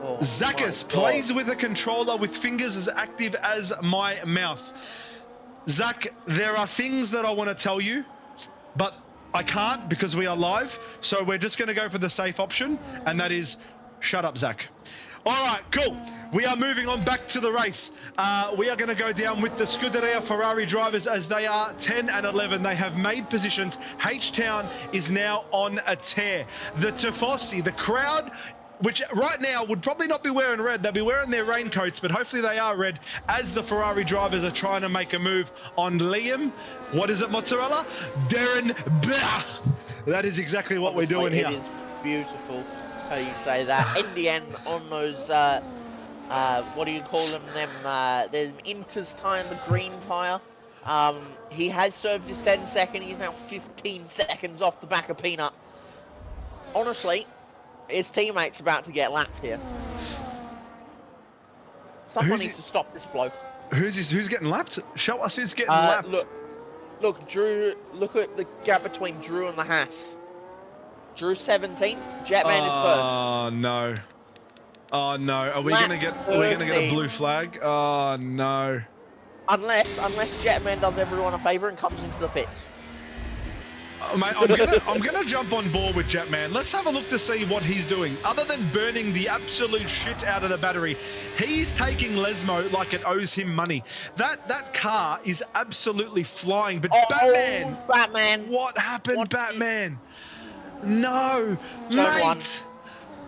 Oh, Zackus plays with a controller with fingers as active as my mouth. Zach, there are things that I want to tell you, but I can't because we are live. So we're just going to go for the safe option, and that is shut up, Zach. All right, cool. We are moving on back to the race. We are going to go down with the Scuderia Ferrari drivers as they are 10 and 11. They have made positions. H-Town is now on a tear. The Tifosi, the crowd, which right now would probably not be wearing red. They'll be wearing their raincoats, but hopefully they are red as the Ferrari drivers are trying to make a move on Liam. What is it, mozzarella? Darren Blah. That is exactly what we're doing here. It is beautiful how you say that. NDN on those, what do you call them? There's Inters tyre, the green tyre. He has served his 10 second. He's now 15 seconds off the back of Peanut. Honestly, his teammate's about to get lapped here. Someone needs to stop this bloke. Who's getting lapped? Show us who's getting lapped. Look, Drew. Look at the gap between Drew and the Haas. Drew 17th. Jetman is first. Oh no! Oh no! Are we gonna get a blue flag? Oh no! Unless Jetman does everyone a favour and comes into the pits. Mate, I'm gonna jump on board with Jetman. Let's have a look to see what he's doing. Other than burning the absolute shit out of the battery, he's taking Lesmo like it owes him money. That car is absolutely flying. But Batman! What happened, Batman? No, mate.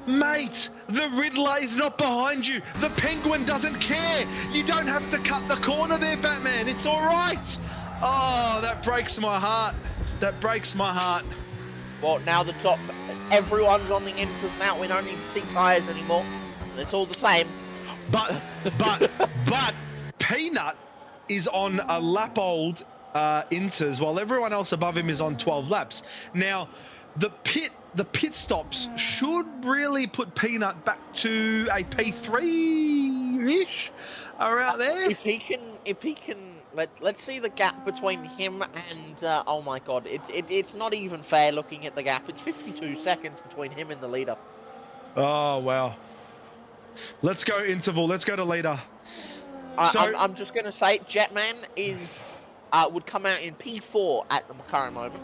The Ridley's not behind you. The Penguin doesn't care. You don't have to cut the corner there, Batman. It's all right. Oh, that breaks my heart. That breaks my heart. Well, now the top, everyone's on the Inters now. We don't need to see tyres anymore. It's all the same. But Peanut is on a lap old Inters while everyone else above him is on 12 laps. Now, the pit stops should really put Peanut back to a P3-ish around there. If he can Let's see the gap between him and oh my god, it's not even fair looking at the gap. It's 52 seconds between him and the leader. Oh, wow. Let's go interval. Let's go to leader. I'm just gonna say Jetman would come out in P4 at the current moment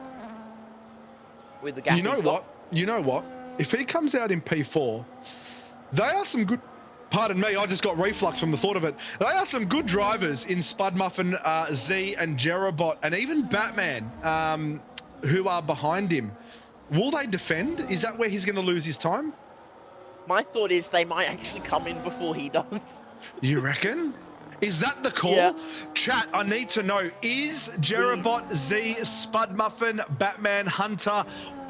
with the gap. You know what? You know what? If he comes out in P4, they are some good. Pardon me, I just got reflux from the thought of it. They are some good drivers in Spud Muffin, Z, and Jerobot, and even Batman, who are behind him. Will they defend? Is that where he's going to lose his time? My thought is they might actually come in before he does. You reckon? Is that the call? Yeah. Chat, I need to know, is Jerobot, Z, Spud Muffin, Batman, Hunter,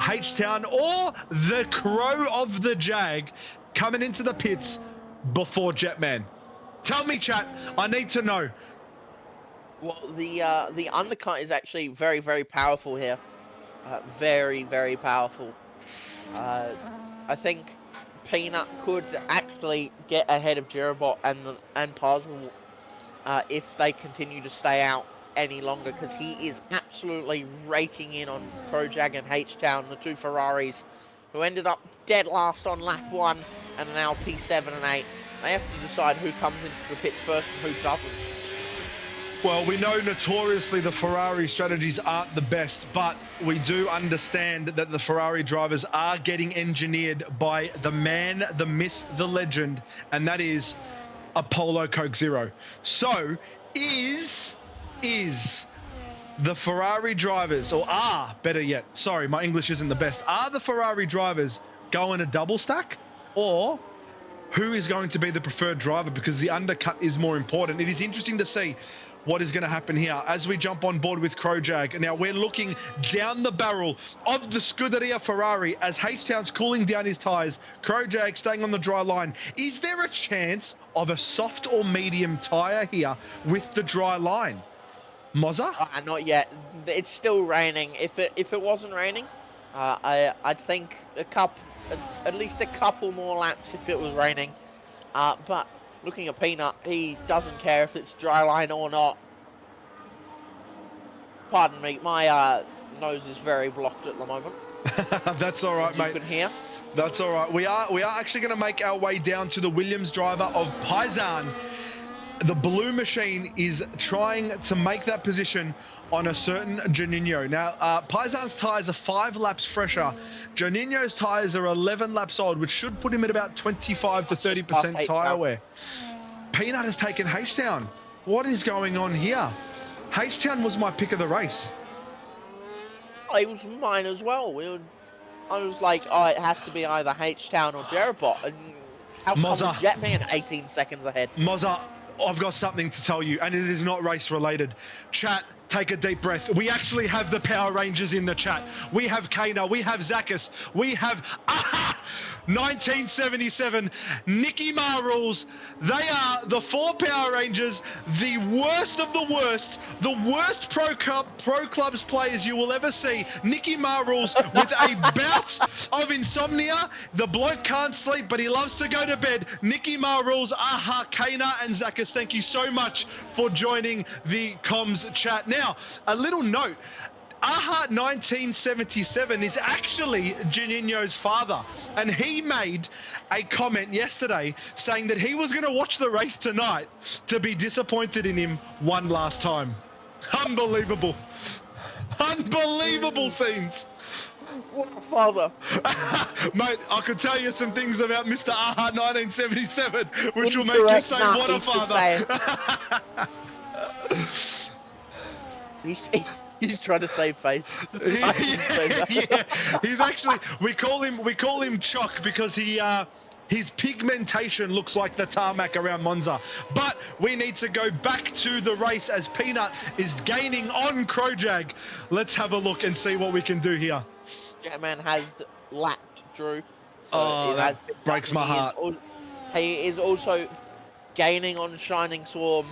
H-Town, or the Crow of the Jag coming into the pits before Jetman? Tell me, chat. I need to know. Well, the undercut is actually very, very powerful here. Very, very powerful. I think Peanut could actually get ahead of Jerobot and Puzzle if they continue to stay out any longer, because he is absolutely raking in on Projag and H-Town, the two Ferraris, who ended up dead last on lap 1 and are now P7 and 8. They have to decide who comes into the pits first and who doesn't. Well, we know notoriously the Ferrari strategies aren't the best, but we do understand that the Ferrari drivers are getting engineered by the man, the myth, the legend, and that is Apollo Coke Zero. So, is the Ferrari drivers, or are, better yet, sorry, my English isn't the best, are the Ferrari drivers going a double stack, or who is going to be the preferred driver, because the undercut is more important? It is interesting to see what is going to happen here as we jump on board with Crowjag. Now we're looking down the barrel of the Scuderia Ferrari as H-Town's cooling down his tyres. Crowjag staying on the dry line. Is there a chance of a soft or medium tyre here with the dry line? Monza? Not yet. It's still raining. If it wasn't raining, I'd think at least a couple more laps if it was raining. But looking at Peanut, he doesn't care if it's dry line or not. Pardon me, my nose is very blocked at the moment. That's all right, mate. You can hear. That's all right. We are actually going to make our way down to the Williams driver of Paisan. The blue machine is trying to make that position on a certain Juninho. Now, Paisan's tyres are 5 laps fresher. Juninho's tyres are 11 laps old, which should put him at about 25 to 30% tyre wear. Peanut has taken H-Town. What is going on here? H-Town was my pick of the race. Oh, it was mine as well. I was like, oh, it has to be either H-Town or Jerobot. And how come Jetman 18 seconds ahead? Monza, I've got something to tell you, and it is not race related. Chat, take a deep breath. We actually have the Power Rangers in the chat. We have Kana, we have Zakis, we have 1977, Nicky Ma rules. They are the 4 Power Rangers, the worst of the worst pro clubs players you will ever see. Nicky Ma rules with a bout of insomnia. The bloke can't sleep, but he loves to go to bed. Nicky Ma rules. Kana and Zakis, thank you so much for joining the comms chat. Now, a little note. 1977 is actually Juninho's father, and he made a comment yesterday saying that he was going to watch the race tonight to be disappointed in him one last time. Unbelievable. Unbelievable scenes. What a father. Mate, I could tell you some things about Mr. Aha 1977, which will make you say, what a father. He's trying to save face. Yeah, he's actually, we call him Choc because his pigmentation looks like the tarmac around Monza. But we need to go back to the race as Peanut is gaining on Crowjag. Let's have a look and see what we can do here. Jetman has lapped Drew. So oh, that breaks my heart. He is also gaining on Shining Swarm.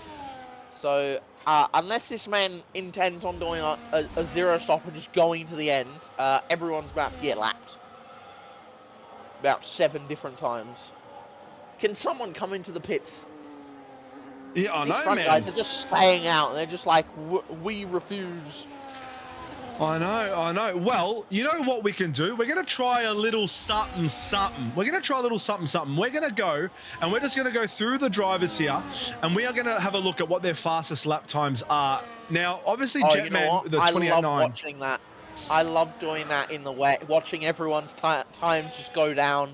So unless this man intends on doing a zero stop and just going to the end, everyone's about to get lapped. About 7 different times. Can someone come into the pits Yeah, I These know, front man. guys are just staying out. They're just like, we refuse. I know. Well, you know what we can do? We're going to try a little something. We're going to try a little something. We're going to go, and we're just going to go through the drivers here, and we are going to have a look at what their fastest lap times are. Now, obviously, Oh, you know Jetman, what? the I 28.9. love watching that. I love doing that in the wet, watching everyone's time just go down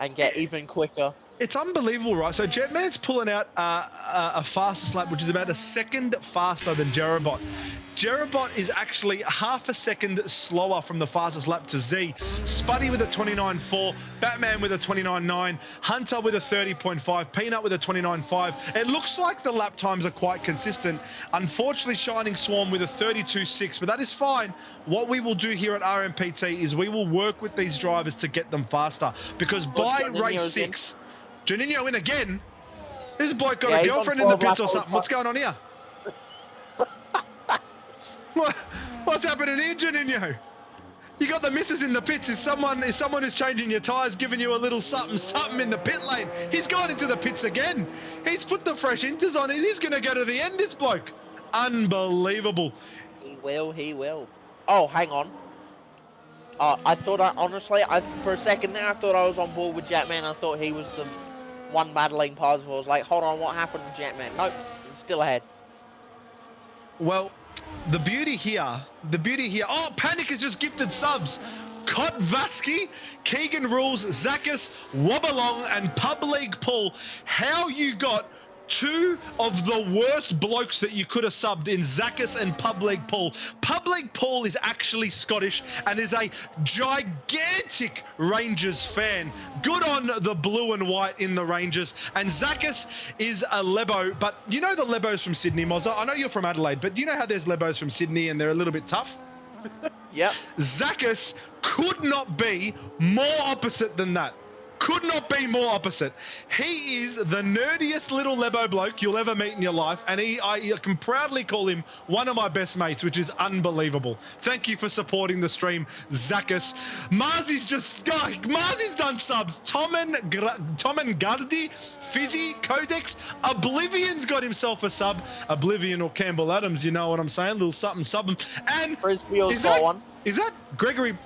and get even quicker. It's unbelievable, right? So Jetman's pulling out a fastest lap, which is about a second faster than Jerobot. Jerobot is actually half a second slower from the fastest lap to Z. Spuddy with a 29.4, Batman with a 29.9, Hunter with a 30.5, Peanut with a 29.5. It looks like the lap times are quite consistent. Unfortunately, Shining Swarm with a 32.6, but that is fine. What we will do here at RMPT is we will work with these drivers to get them faster, because by race 6... Juninho in again? This bloke got a girlfriend in the pits or something. What's going on here? What's happening here, Juninho? You got the missus in the pits. Is someone who's changing your tyres giving you a little something in the pit lane? He's gone into the pits again. He's put the fresh inters on. He's going to go to the end, this bloke. Unbelievable. He will. Oh, hang on. I thought honestly, for a second there, I thought I was on board with Jetman. I thought he was the one battling Parsifal. I was like, hold on, what happened to Jetman? Nope, he's still ahead. Well, the beauty here, oh, Panic has just gifted subs. Kotvaski, Keegan Rules, Zakis, Wobbalong, and Pub League Paul. How you got two of the worst blokes that you could have subbed in Zakis and Pub League Paul. Pub League Paul is actually Scottish and is a gigantic Rangers fan. Good on the blue and white in the Rangers. And Zakis is a Lebo, but you know the Lebos from Sydney, Mozza? I know you're from Adelaide, but do you know how there's Lebos from Sydney and they're a little bit tough? Yep. Zakis could not be more opposite than that. Could not be more opposite. He is the nerdiest little Lebo bloke you'll ever meet in your life, and I can proudly call him one of my best mates, which is unbelievable. Thank you for supporting the stream, Zakis. Marzi's done subs. Tom and Gardi, Fizzy, Codex, Oblivion's got himself a sub. Oblivion or Campbell Adams, you know what I'm saying? Little something sub. And Frisbee's got one. Is that Gregory?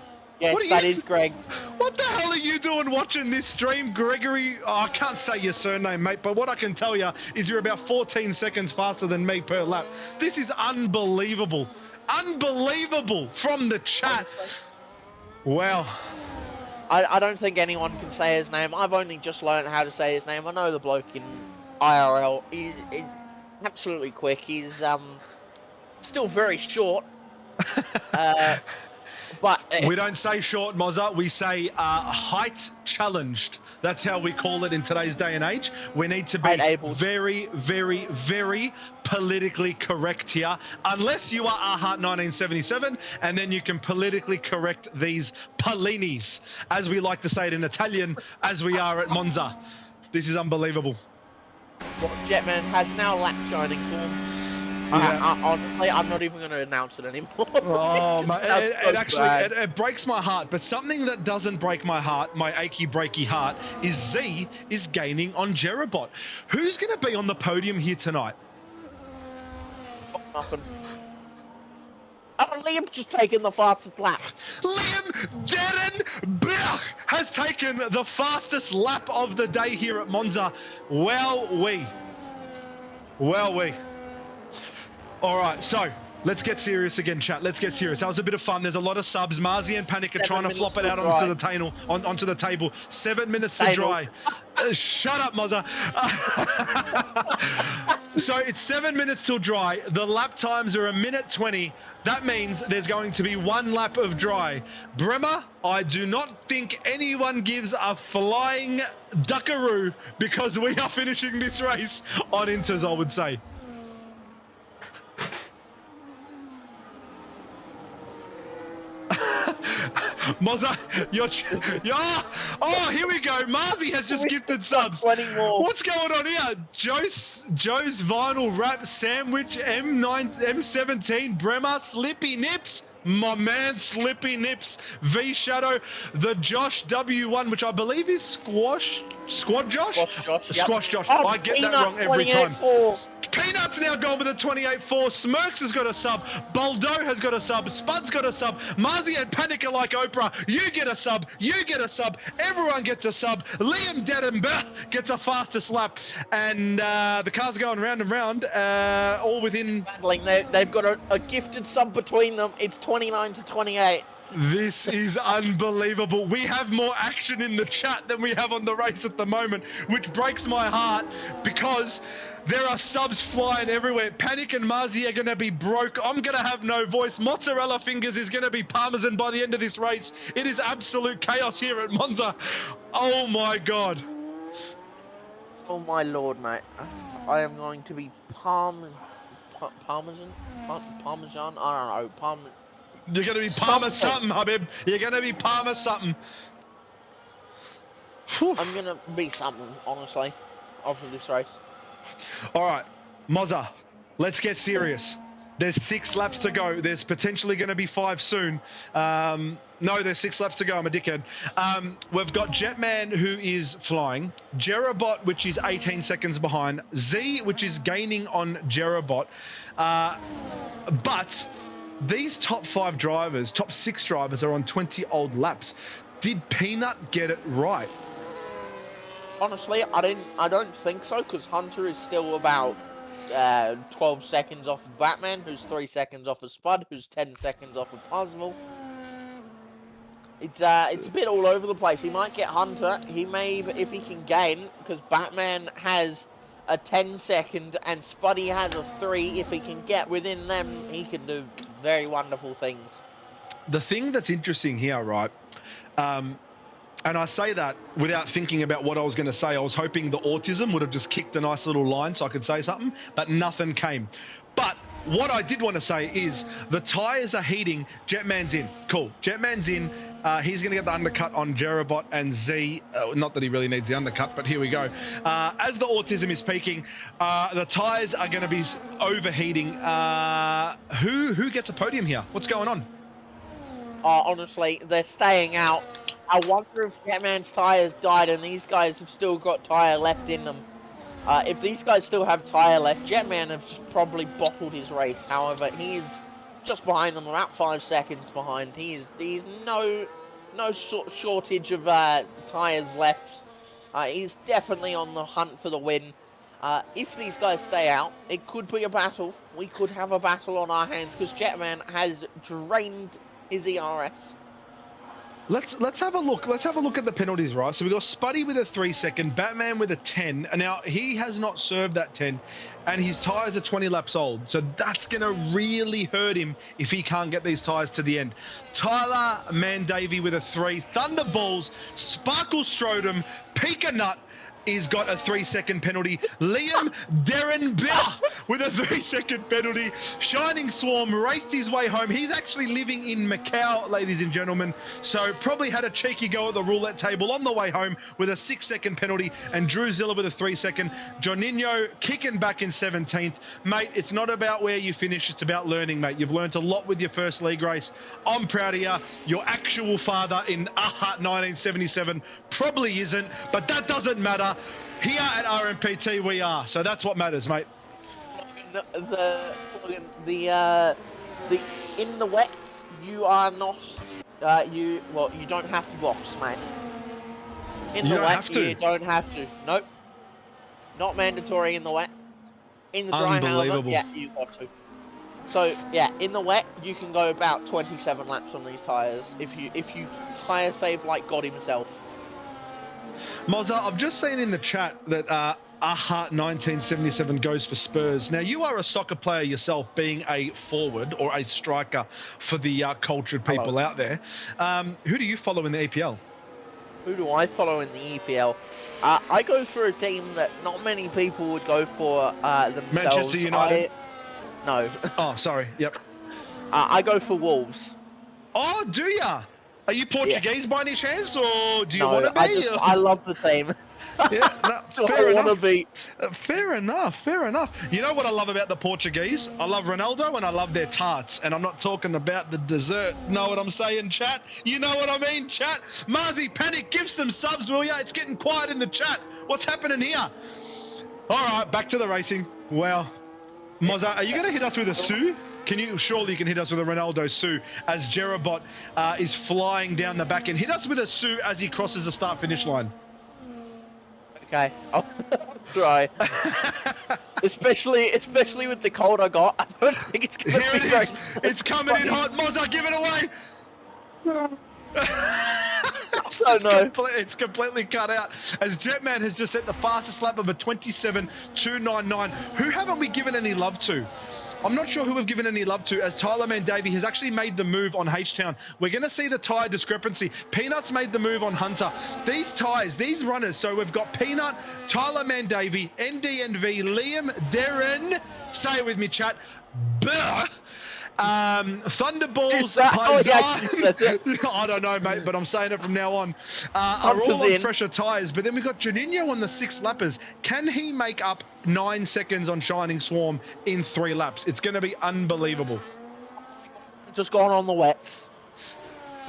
Yes, that is Greg. What the hell are you doing watching this stream, Gregory? Oh, I can't say your surname, mate, but what I can tell you is you're about 14 seconds faster than me per lap. This is unbelievable. Unbelievable from the chat. Wow. I don't think anyone can say his name. I've only just learned how to say his name. I know the bloke in IRL. He's absolutely quick. He's still very short. But we don't say short, Mozza. We say height challenged. That's how we call it in today's day and age. We need to be very, very, very politically correct here. Unless you are Heart 1977, and then you can politically correct these Pallinis, as we like to say it in Italian, as we are at Monza. This is unbelievable. What Jetman has now lapped Shining Swarm. Yeah. Honestly, I'm not even going to announce it anymore. Oh, it breaks my heart. But something that doesn't break my heart, my achy breaky heart, is Z is gaining on Jerobot. Who's going to be on the podium here tonight? Nothing. Oh, Liam's just taken the fastest lap. Liam Dedenberg has taken the fastest lap of the day here at Monza. Well-wee. All right, so let's get serious again, chat. Let's get serious. That was a bit of fun. There's a lot of subs. Marzi and Panic are trying to flop it out onto the table. 7 minutes to dry. Shut up, Mozza. So it's 7 minutes till dry. The lap times are 1:20. That means there's going to be one lap of dry. Bremer, I do not think anyone gives a flying duckaroo because we are finishing this race on inters, I would say. Mozza, oh, here we go. Marzi has just gifted subs. What's going on here? Joe's Vinyl Wrap Sandwich M17 Bremer Slippy Nips. My man, Slippy Nips, V Shadow, the Josh W1, which I believe is Squad Josh? Squash Josh, yep. Squash Josh. Oh, I get Peanut, that wrong every time. 28-4. Peanut's now gone with a 28-4. Smirks has got a sub. Boldo has got a sub. Spud's got a sub. Marzi and Panic are like Oprah. You get a sub. You get a sub. Everyone gets a sub. Liam Dedenberg gets a fastest lap. And the cars are going round and round, all within... Battling. They've got a gifted sub between them. It's 29-28. This is unbelievable. We have more action in the chat than we have on the race at the moment, which breaks my heart because there are subs flying everywhere. Panic and Marzi are going to be broke. I'm going to have no voice. Mozzarella Fingers is going to be Parmesan by the end of this race. It is absolute chaos here at Monza. Oh my God. Oh my lord, mate. I am going to be Parmesan? I don't know. You're going to be Parma something, Habib. You're going to be Parma something. Whew. I'm going to be something, honestly, after this race. All right, Mozza, let's get serious. There's 6 laps to go. There's potentially going to be 5 soon. No, there's 6 laps to go. I'm a dickhead. We've got Jetman, who is flying. Jerabot, which is 18 seconds behind. Z, which is gaining on Jerabot. But these top 5 drivers, top 6 drivers are on 20 old laps. Did Peanut get it right? Honestly, I don't think so, because Hunter is still about 12 seconds off of Batman, who's 3 seconds off of Spud, who's 10 seconds off of Puzzle. It's a bit all over the place. He might get Hunter. He may, if he can gain, because Batman has a 10-second and Spuddy has a 3. If he can get within them, he can do very wonderful things. The thing that's interesting here, right, and I say that without thinking about what I was going to say. I was hoping the autism would have just kicked a nice little line so I could say something, but nothing came. But what I did want to say is the tyres are heating. Jetman's in. Cool. Jetman's in. He's going to get the undercut on Jerabot and Z. Not that he really needs the undercut, but here we go. As the autism is peaking, the tyres are going to be overheating. Who gets a podium here? What's going on? Honestly, they're staying out. I wonder if Jetman's tyres died and these guys have still got tyre left in them. If these guys still have tyre left, Jetman have just probably bottled his race. However, he is just behind them, about 5 seconds behind. He's no shortage of tyres left. He's definitely on the hunt for the win. If these guys stay out, it could be a battle. We could have a battle on our hands because Jetman has drained his ERS. Let's have a look. Let's have a look at the penalties, right? So we got Spuddy with a 3 second, Batman with a 10. And now he has not served that 10, and his tyres are 20 laps old. So that's going to really hurt him if he can't get these tyres to the end. Tyler Mandavy with a 3, Thunderballs, Sparkle Strodum, Pika Nut. He's got a 3 second penalty. Liam Darren Bill with a 3 second penalty. Shining Swarm raced his way home. He's actually living in Macau, ladies and gentlemen. So probably had a cheeky go at the roulette table on the way home with a 6 second penalty. And Drew Zilla with a 3 second. Joninho kicking back in 17th. Mate, it's not about where you finish. It's about learning, mate. You've learned a lot with your first league race. I'm proud of you. Your actual father in Ahat 1977 probably isn't, but that doesn't matter. Here at RMPT we are, so that's what matters, mate. The in the wet, you are not you don't have to box, mate. In the wet, you don't have to. Nope, not mandatory in the wet. In the dry, however, yeah, you got to. So yeah, in the wet, you can go about 27 laps on these tires if you tyre save like God himself. Mozza, I've just seen in the chat that Ahat 1977 goes for Spurs. Now, you are a soccer player yourself, being a forward or a striker for the cultured people out there. Who do you follow in the EPL? Who do I follow in the EPL? I go for a team that not many people would go for themselves. Manchester United? No. Oh, sorry. Yep. I go for Wolves. Oh, do ya? Are you Portuguese Yes. by any chance, or do you No, want to be? I love the team. Yeah, no, Do fair I want to enough. be? Fair enough, fair enough. You know what I love about the Portuguese? I love Ronaldo and I love their tarts. And I'm not talking about the dessert. Know what I'm saying, chat? You know what I mean, chat? Marzi, Panic, give some subs, will ya? It's getting quiet in the chat. What's happening here? All right, back to the racing. Wow. Monza, are you going to hit us with a Sue? Surely you can hit us with a Ronaldo Sue as Jerabot is flying down the back end. Hit us with a Sue as he crosses the start-finish line. Okay, I'll try. especially with the cold I got, I don't think it's gonna Here be it very is. It's coming in hot. Monza, give it away. It's completely cut out as Jetman has just set the fastest lap of a 27.299. Who haven't we given any love to? I'm not sure who we've given any love to, as Tyler Mandavy has actually made the move on H-Town. We're going to see the tyre discrepancy. Peanut's made the move on Hunter. These tyres, these runners, so we've got Peanut, Tyler Mandavy, NDNV, Liam, Darren, say it with me, chat, Burr, Thunderballs, Paisan, I don't know, mate, but I'm saying it from now on, are all on fresher tyres. But then we've got Juninho on the 6 lappers. Can he make up 9 seconds on Shining Swarm in 3 laps? It's going to be unbelievable. Just gone on the wets.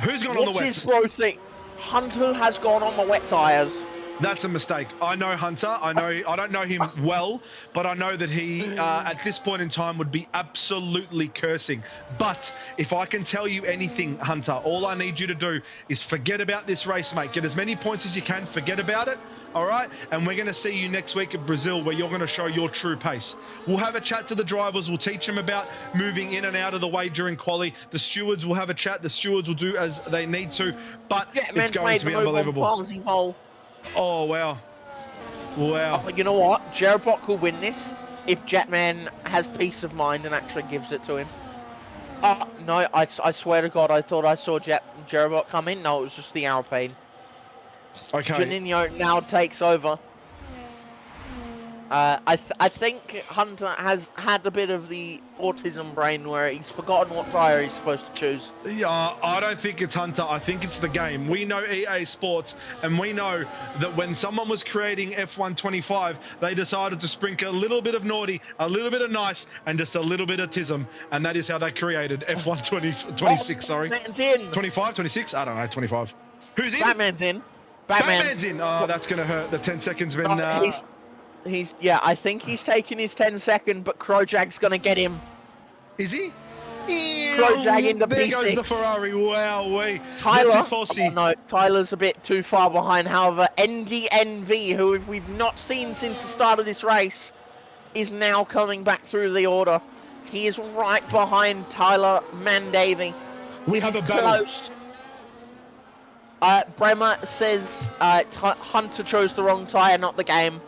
Who's gone on the wets? What's his bro thing? Hunter has gone on the wet tyres. That's a mistake. I know Hunter. I don't know him well, but I know that he, at this point in time, would be absolutely cursing. But if I can tell you anything, Hunter, all I need you to do is forget about this race, mate. Get as many points as you can. Forget about it, all right? And we're going to see you next week at Brazil, where you're going to show your true pace. We'll have a chat to the drivers. We'll teach them about moving in and out of the way during quali. The stewards will have a chat. The stewards will do as they need to. But it's going to be unbelievable. Oh, wow. Wow. Oh, you know what? Jerabot will win this if Jetman has peace of mind and actually gives it to him. No, I swear to God, I thought I saw Jerabot come in. No, it was just the Alpine. Okay. Juninho now takes over. I think Hunter has had a bit of the autism brain where he's forgotten what tyre he's supposed to choose. Yeah, I don't think it's Hunter. I think it's the game. We know EA Sports, and we know that when someone was creating F125, they decided to sprinkle a little bit of naughty, a little bit of nice, and just a little bit of tism, and that is how they created F1 26, sorry. Batman's in. 25, 26? I don't know, 25. Who's in? Batman's in. Batman's in. Oh, that's going to hurt. The 10 seconds been... Yeah, I think he's taking his 10-second, but Krojag's going to get him. Is he? Krojag in the there P6. Goes the Ferrari. Wow, no, Tyler's a bit too far behind. However, NDNV, who we've not seen since the start of this race, is now coming back through the order. He is right behind Tyler Mandavy. We have a battle. Close. Bremer says Hunter chose the wrong tyre, not the game.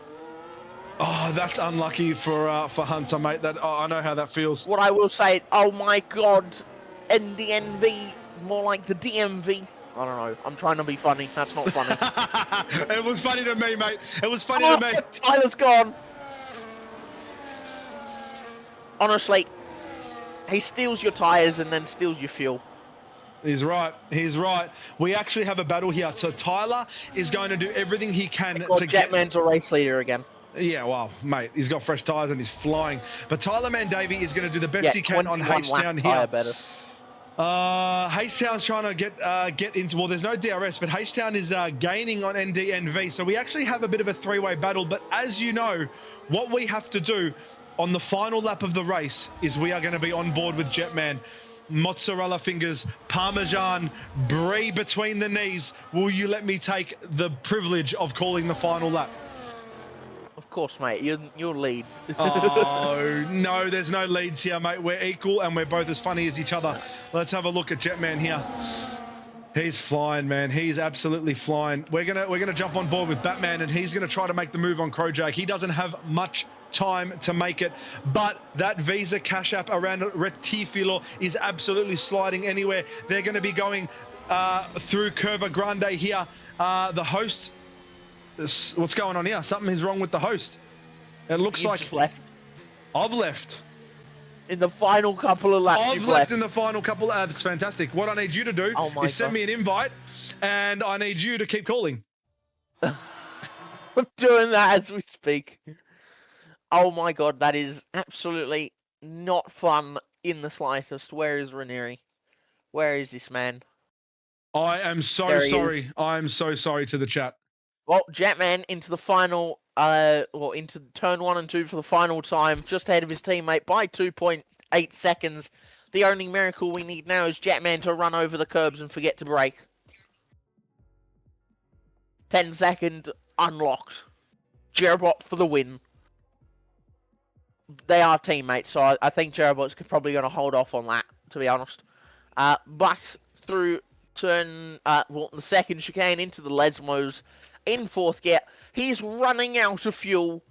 Oh, that's unlucky for Hunter, mate. I know how that feels. What I will say, oh my God, NDNV, more like the DMV. I don't know. I'm trying to be funny. That's not funny. It was funny to me, mate. It was funny to me. Tyler's gone. Honestly, he steals your tyres and then steals your fuel. He's right. He's right. We actually have a battle here. So Tyler is going to do everything he can to get... Jetman's a race leader again. Yeah, well, mate, he's got fresh tyres and he's flying. But Tyler Mandavy is going to do the best he can on H-Town here. H-Town's trying to get into... Well, there's no DRS, but H-Town is gaining on NDNV. So we actually have a bit of a three-way battle. But as you know, what we have to do on the final lap of the race is we are going to be on board with Jetman. Mozzarella fingers, Parmesan, brie between the knees. Will you let me take the privilege of calling the final lap? Of course, mate. You'll lead. Oh, no, there's no leads here, mate. We're equal and we're both as funny as each other. Let's have a look at Jetman here. He's flying, man. He's absolutely flying. We're gonna jump on board with Batman, and he's gonna try to make the move on Krojak. He doesn't have much time to make it, but that Visa Cash App around Retifilo is absolutely sliding anywhere. They're going to be going through Curva Grande here. The host, what's going on here? Something is wrong with the host. It looks like just left. I've left. in the final couple of laps I've you've left left. in the final couple. That's fantastic. What I need you to do Oh my is send God. me an invite, and I need you to keep calling. I'm doing that as we speak. Oh my God, that is absolutely not fun in the slightest. Where is Ranieri? Where is this man? I am so There he sorry. is. I am so sorry to the chat. Well, Jetman into the final, into turn 1 and 2 for the final time, just ahead of his teammate by 2.8 seconds. The only miracle we need now is Jetman to run over the curbs and forget to brake. 10-second unlocked. Jerobot for the win. They are teammates, so I think Jerobot's probably going to hold off on that, to be honest. But through turn, the second chicane into the Lesmos in 4th gear, he's running out of fuel.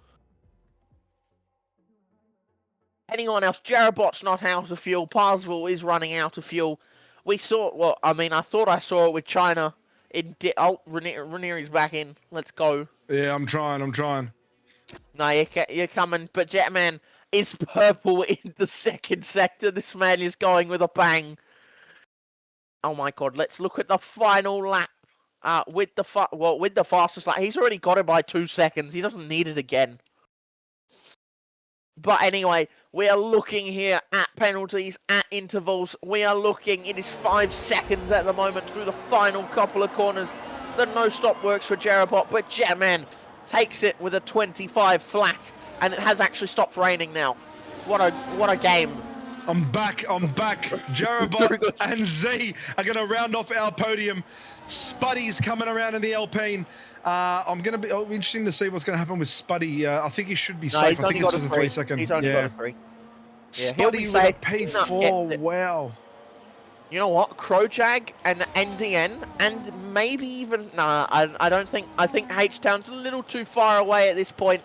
Anyone else? Jerobot's not out of fuel. Parsville is running out of fuel. We saw, well, I mean, I thought I saw it with China. Ranieri's back in. Let's go. Yeah, I'm trying. No, you're coming. But Jetman is purple in the second sector. This man is going with a bang. Oh my God! Let's look at the final lap. With the fastest lap, he's already got it by 2 seconds. He doesn't need it again. But anyway, we are looking here at penalties, at intervals. We are looking. It is 5 seconds at the moment through the final couple of corners. The no stop works for Jerobot, but Jetman takes it with a 25 flat, and it has actually stopped raining now. What a game. I'm back. Jerobot and Z are going to round off our podium. Spuddy's coming around in the Alpine. I'm going to be interesting to see what's going to happen with Spuddy. I think he should be safe. He's only got a 3 second. He's only got a 3. Yeah, he'll be safe. P4. Wow. You know what? Krojag and NDN, and maybe even I don't think. I think H-Town's a little too far away at this point,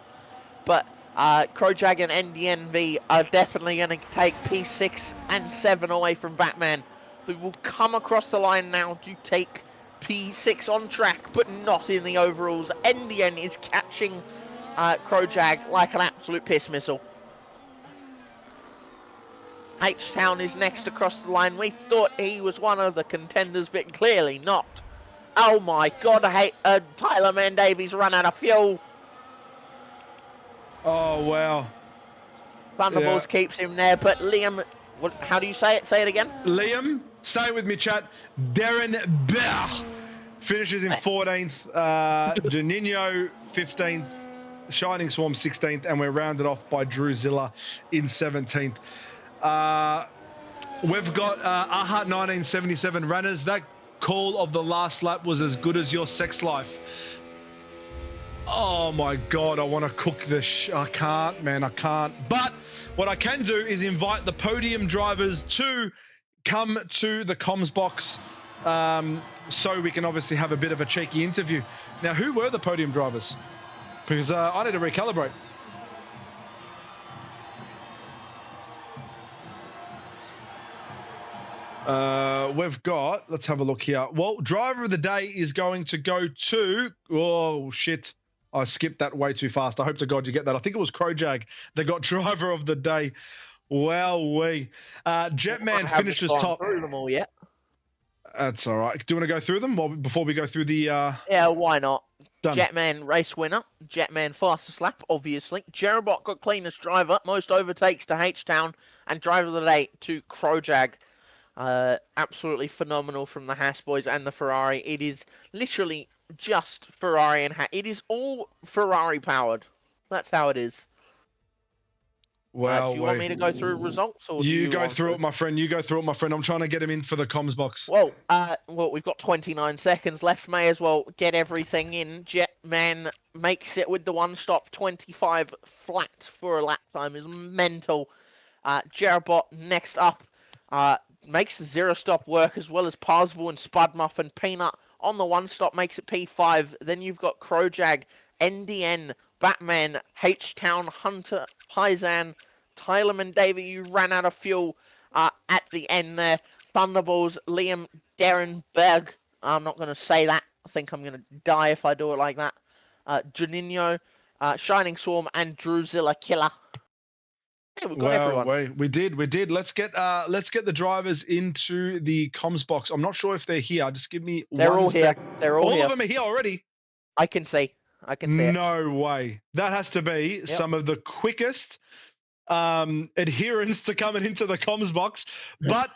but Krojag and NDNV are definitely going to take P6 and 7 away from Batman, who will come across the line now to take P6 on track, but not in the overalls. NDN is catching Krojag like an absolute piss missile. H-Town is next across the line. We thought he was one of the contenders, but clearly not. Oh my God, Tyler Mandavies run out of fuel. Oh, wow. Thunderbolts keeps him there, but Liam, how do you say it? Say it again. Liam, say it with me, chat. Darren Bell finishes in 14th. Janino 15th. Shining Swarm 16th, and we're rounded off by Drew Zilla in 17th. We've got Aha 1977 runners. That call of the last lap was as good as your sex life. Oh my God, I want to cook this. I can't, man, I can't. But what I can do is invite the podium drivers to come to the comms box so we can obviously have a bit of a cheeky interview. Now, who were the podium drivers? Because I need to recalibrate. We've got, let's have a look here. Well, driver of the day is going to go to, oh shit, I skipped that way too fast. I hope to God you get that. I think it was Krojag that got driver of the day. Wowee. Jetman finishes top. Through them all yet? That's all right. Do you want to go through them before we go through the... Yeah, why not? Done. Jetman race winner. Jetman fastest lap, obviously. Jerobot got cleanest driver. Most overtakes to H-Town. And driver of the day to Krojag. Absolutely phenomenal from the Haas boys and the Ferrari. It is literally just Ferrari and Haas. It is all Ferrari powered. That's how it is. Well, do you want me to go through results, or you go through it, my friend? You go through it, my friend. I'm trying to get him in for the comms box. Well, we've got 29 seconds left. May as well get everything in. Jetman makes it with the one stop. 25 flat for a lap time is mental. Jerobot next up. Makes the zero stop work, as well as Parsville and Spudmuff and Peanut on the one stop makes it P5. Then you've got Krojag, NDN, Batman, H-Town, Hunter, Paisan, Tyler Mandavy. You ran out of fuel at the end there. Thunderballs, Liam, Darren Berg. I'm not going to say that. I think I'm going to die if I do it like that. Janino, Shining Swarm, and Druzilla Killer. Yeah, we've got everyone. we did. Let's get the drivers into the comms box. I'm not sure if they're here. Just give me They're one all here. sec. They're all All here. of them are here already. I can see it. No way. That has to be some of the quickest adherence to coming into the comms box. But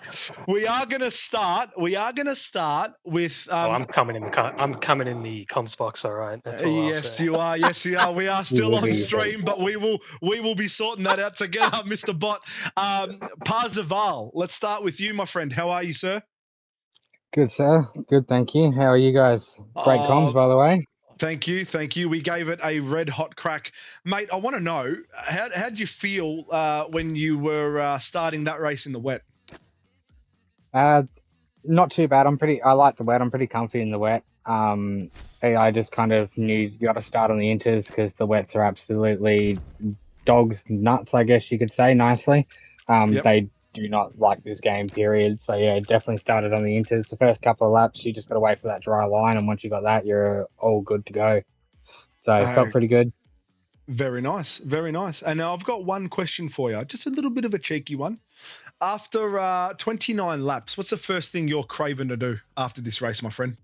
we are gonna start with I'm coming in the comms box, all right. That's all I'll say. you are. Yes, you are. We are still on be. stream, but we will be sorting that out together, Mr. Bot. Parzival, let's start with you, my friend. How are you, sir? Good, sir. Good, thank you. How are you guys? Great comms, by the way. Thank you. We gave it a red hot crack, mate. I want to know how did you feel when you were starting that race in the wet? Not too bad. I like the wet. I'm pretty comfy in the wet. I just kind of knew you got to start on the inters because the wets are absolutely dog's nuts, I guess you could say nicely. They do not like this game, period. So yeah, definitely started on the inters. The first couple of laps, you just got to wait for that dry line, and once you got that, you're all good to go. So it felt pretty good. Very nice. And now I've got one question for you, just a little bit of a cheeky one. After 29 laps, what's the first thing you're craving to do after this race, my friend?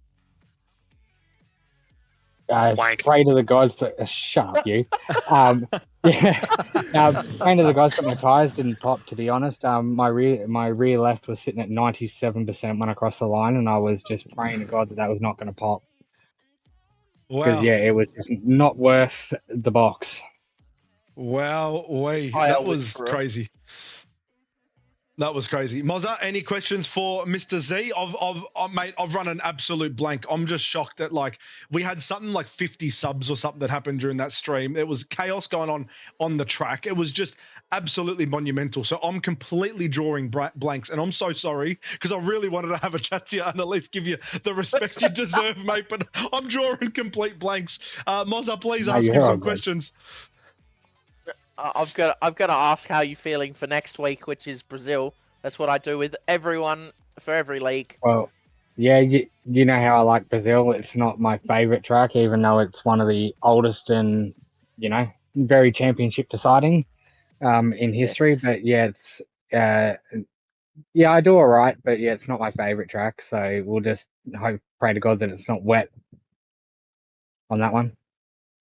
Pray to the gods that shut up, you. Pray to the gods that my tires didn't pop. To be honest, my rear left was sitting at 97% when I crossed the line, and I was just praying to God that was not going to pop. Because it was just not worth the box. Wow, that was crazy. That was crazy. Monza, any questions for Mr. Z? Mate, I've run an absolute blank. I'm just shocked that we had something like 50 subs or something that happened during that stream. It was chaos going on the track. It was just absolutely monumental. So I'm completely drawing blanks, and I'm so sorry because I really wanted to have a chat to you and at least give you the respect you deserve, mate. But I'm drawing complete blanks. Monza, please ask him some questions. I've got to ask how you feeling for next week, which is Brazil. That's what I do with everyone for every league. Well, yeah, you know how I like Brazil. It's not my favorite track, even though it's one of the oldest and very championship deciding in history. Yes. But yeah, it's I do all right. But yeah, it's not my favorite track. So we'll just pray to God that it's not wet on that one.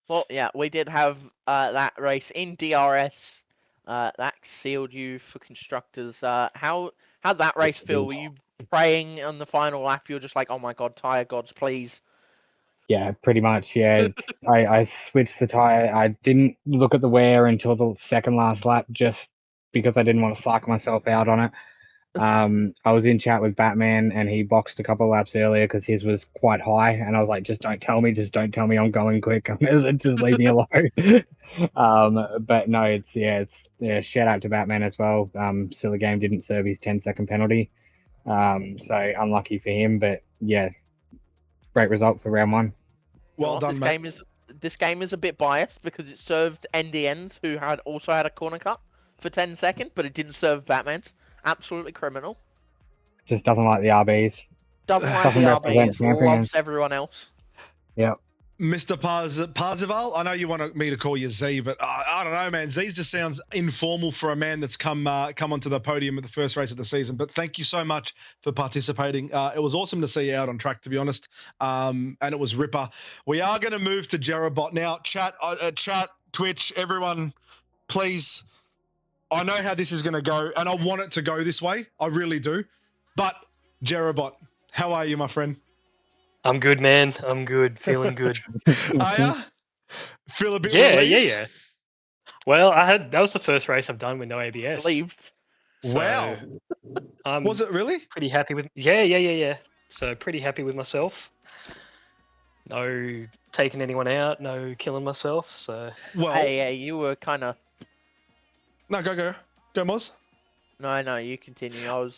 Well, yeah, we did have that race in DRS. That sealed you for constructors. How'd that race feel? Were you praying on the final lap? You're just like, oh my God, tire gods, please. Yeah, pretty much. Yeah, I switched the tire. I didn't look at the wear until the second last lap, just because I didn't want to psych myself out on it. I was in chat with Batman, and he boxed a couple of laps earlier because his was quite high, and I was like, just don't tell me I'm going quick. Just leave me alone. But no, it's shout out to Batman as well. Silly game didn't serve his 10-second penalty, so unlucky for him. But yeah, great result for round one. Well done, mate. This game is a bit biased because it served NDNs, who also had a corner cut for 10 seconds, but it didn't serve Batman's. Absolutely criminal. Just doesn't like the RBs. Doesn't like the RBs. Loves everyone else. Yep. Mr. Parzival, I know you want me to call you Z, but I don't know, man. Z just sounds informal for a man that's come onto the podium at the first race of the season. But thank you so much for participating. It was awesome to see you out on track, to be honest. And it was ripper. We are going to move to Jerabot now. Chat, Twitch, everyone, please. I know how this is going to go, and I want it to go this way. I really do. But, Jerabot, how are you, my friend? I'm good, man. I'm good. Feeling good. Are ya? Feel a bit relieved? Yeah. Well, that was the first race I've done with no ABS. Relieved. So, wow. Was it really? Pretty happy with... Yeah. So, pretty happy with myself. No taking anyone out. No killing myself. So... Well... Hey, you were kind of... No, go. Go, Moz. No, you continue.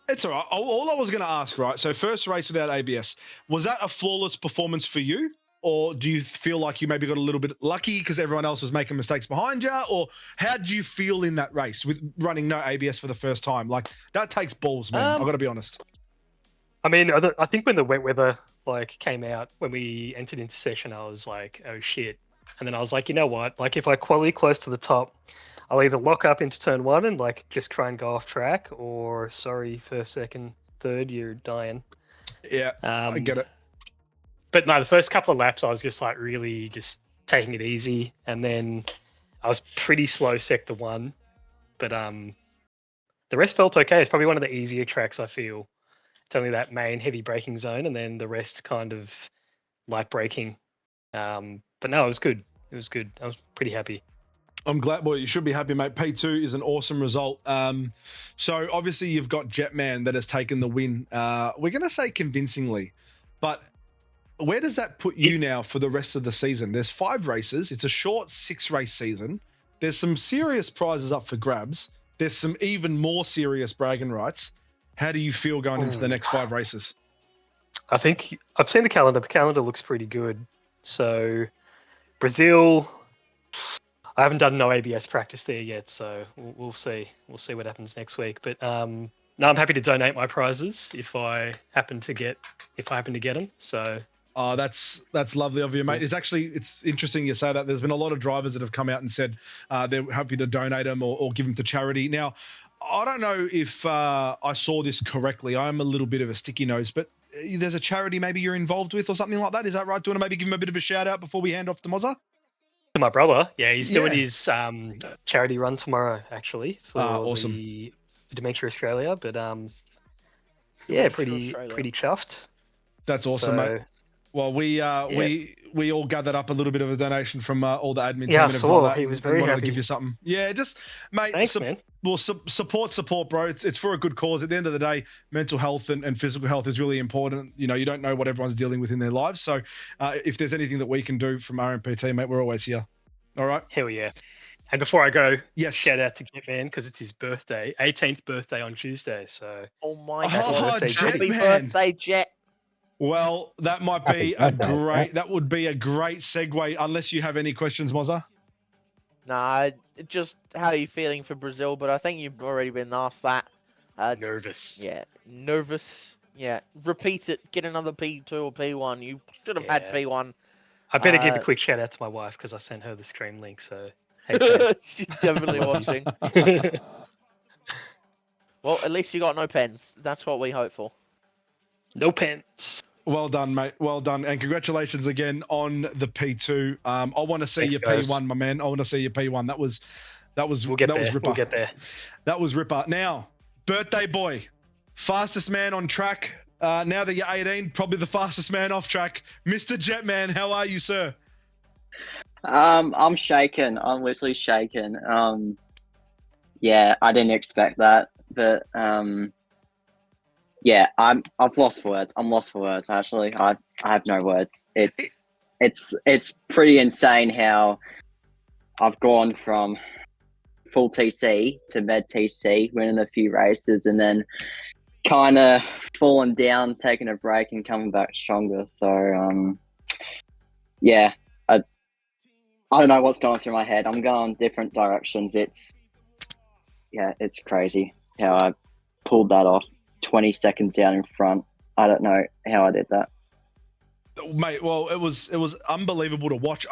It's all right. All I was going to ask, right, so first race without ABS, was that a flawless performance for you? Or do you feel like you maybe got a little bit lucky because everyone else was making mistakes behind you? Or how did you feel in that race with running no ABS for the first time? Like, that takes balls, man. I've got to be honest. I mean, I think when the wet weather came out, when we entered into session, I was like, oh, shit. And then I was like, you know what? Like, if I quality close to the top, I'll either lock up into turn 1 and like just try and go off track, or sorry, first, second, third, you're dying. Yeah, I get it. But no, the first couple of laps I was just like really just taking it easy, and then I was pretty slow sector 1, but the rest felt okay. It's probably one of the easier tracks, I feel. It's only that main heavy braking zone, and then the rest kind of light braking. But no, it was good. It was good. I was pretty happy. I'm glad. Well, you should be happy, mate. P2 is an awesome result. So obviously you've got Jetman that has taken the win. We're going to say convincingly, but where does that put you now for the rest of the season? There's 5 races. It's a short 6-race season. There's some serious prizes up for grabs. There's some even more serious bragging rights. How do you feel going into the next 5 races? I think I've seen the calendar. The calendar looks pretty good. So Brazil, I haven't done no ABS practice there yet, so we'll see. We'll see what happens next week. But no, I'm happy to donate my prizes if I happen to get them. So. Oh, that's lovely of you, mate. It's interesting you say that. There's been a lot of drivers that have come out and said they're happy to donate them or give them to charity. Now, I don't know if I saw this correctly. I'm a little bit of a sticky nose, but there's a charity maybe you're involved with or something like that. Is that right? Do you want to maybe give him a bit of a shout out before we hand off to Mozza? To my brother, yeah, he's doing his charity run tomorrow, actually, for awesome. the Dementia Australia. But yeah, pretty chuffed. That's awesome, mate. Well, we all gathered up a little bit of a donation from all the admin team. Yeah, I saw. He was very happy to give you something. Yeah, just mate. Thanks, man. Well, support, bro. It's for a good cause. At the end of the day, mental health and physical health is really important. You know, you don't know what everyone's dealing with in their lives. So, if there's anything that we can do from RMPT, mate, we're always here. All right. Hell yeah. And before I go, yes, shout out to Jetman because it's his birthday, 18th birthday on Tuesday. So. Oh my God! Happy birthday, Jet. Well, that might be that would be a great segue, unless you have any questions, Mozza. Nah, just how are you feeling for Brazil? But I think you've already been asked that. Nervous. Yeah, nervous. Yeah, repeat it. Get another P2 or P1. You should have had P1. I better give a quick shout out to my wife because I sent her the stream link. So hey, she's definitely watching. Well, at least you got no pens. That's what we hope for. No pens. Well done, mate. Well done. And congratulations again on the P2. I want to see your guys. P1, my man. I want to see your P1. That was We'll get there. Ripper. We'll get there. That was Ripper. Now, birthday boy, fastest man on track. Now that you're 18, probably the fastest man off track. Mr. Jetman, how are you, sir? I'm shaken. I'm literally shaken. Yeah, I didn't expect that, but yeah, I've lost for words. I'm lost for words. Actually, I have no words. It's pretty insane how I've gone from full TC to med TC, winning a few races, and then kind of falling down, taking a break, and coming back stronger. So yeah, I don't know what's going through my head. I'm going different directions. It's crazy how I pulled that off 20 seconds out in front. I don't know how I did that. Mate, well, it was unbelievable to watch.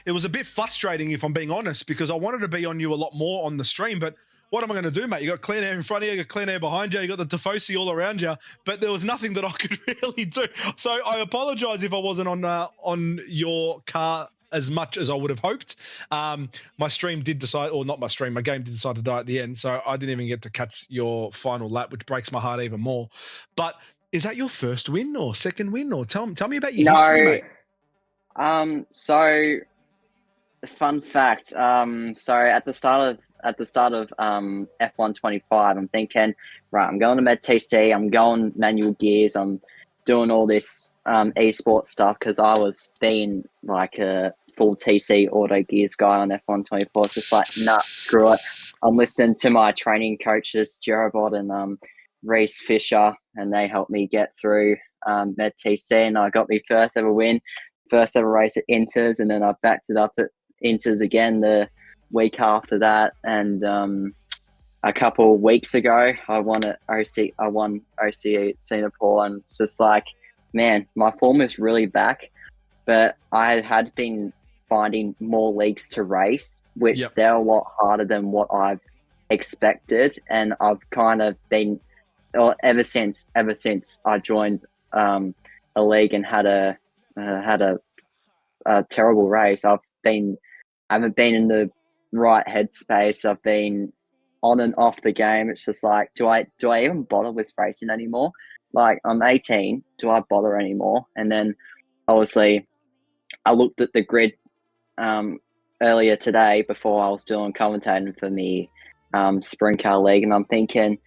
It was a bit frustrating, if I'm being honest, because I wanted to be on you a lot more on the stream, but what am I going to do, mate? You got clean air in front of you, you got clean air behind you, you got the Tifosi all around you, but there was nothing that I could really do. So I apologise if I wasn't on your car as much as I would have hoped. My stream did decide, or not my stream, my game did decide to die at the end, so I didn't even get to catch your final lap, which breaks my heart even more. But is that your first win or second win, or tell me about your history, mate? So fun fact. So at the start of F125, I'm thinking, right, I'm going to Med TC, I'm going manual gears, I'm doing all this esports stuff because I was being like a full TC auto gears guy on F124. It's just like, nah, screw it. I'm listening to my training coaches, Jerobot and Reese Fisher, and they helped me get through Med TC, and I got my first ever win, first ever race at Inters, and then I backed it up at Inters again the week after that, and a couple of weeks ago I won OCE at Singapore, and it's just like, man, my form is really back, but I had been finding more leagues to race, which Yep. they're a lot harder than what I've expected, and I've kind of been, ever since I joined a league and had a terrible race. I haven't been in the right headspace. I've been on and off the game. It's just like, do I even bother with racing anymore? Like, I'm 18. Do I bother anymore? And then obviously I looked at the grid earlier today before I was doing commentating for the sprint car league, and I'm thinking,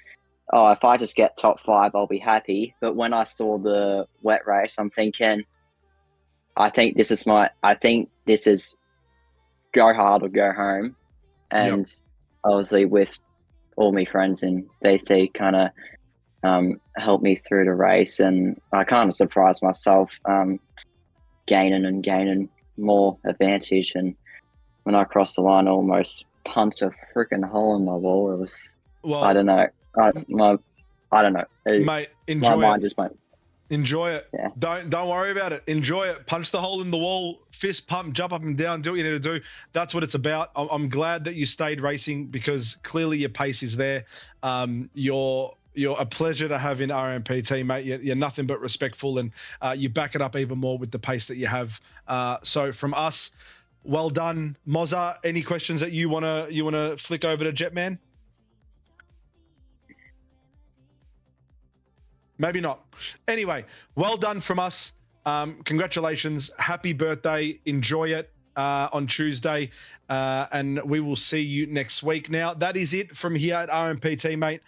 oh, if I just get top 5, I'll be happy. But when I saw the wet race, I'm thinking, I think this is go hard or go home. And obviously with all my friends in BC kind of helped me through the race, and I kind of surprised myself gaining more advantage. And when I crossed the line, I almost punched a freaking hole in my ball. It was, I don't know. I don't know. Mate, enjoy my mind it. just went. Enjoy it. Yeah. Don't worry about it. Enjoy it. Punch the hole in the wall, fist pump, jump up and down, do what you need to do. That's what it's about. I'm glad that you stayed racing, because clearly your pace is there. You're a pleasure to have in RMPT, mate. You're nothing but respectful, and you back it up even more with the pace that you have. So from us, well done. Monza, any questions that you wanna flick over to Jetman? Maybe not. Anyway, well done from us. Congratulations. Happy birthday. Enjoy it on Tuesday. And we will see you next week. Now, that is it from here at RMPT, mate.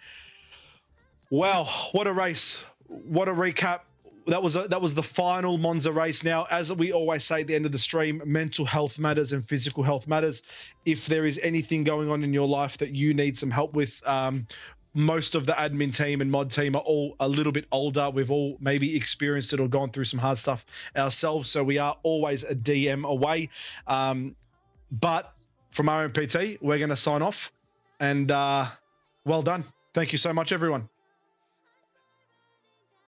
Wow, what a race. What a recap. That was the final Monza race. Now, as we always say at the end of the stream, mental health matters and physical health matters. If there is anything going on in your life that you need some help with, most of the admin team and mod team are all a little bit older. We've all maybe experienced it or gone through some hard stuff ourselves, so we are always a DM away. But from RMPT, we're going to sign off, and well done. Thank you so much, everyone.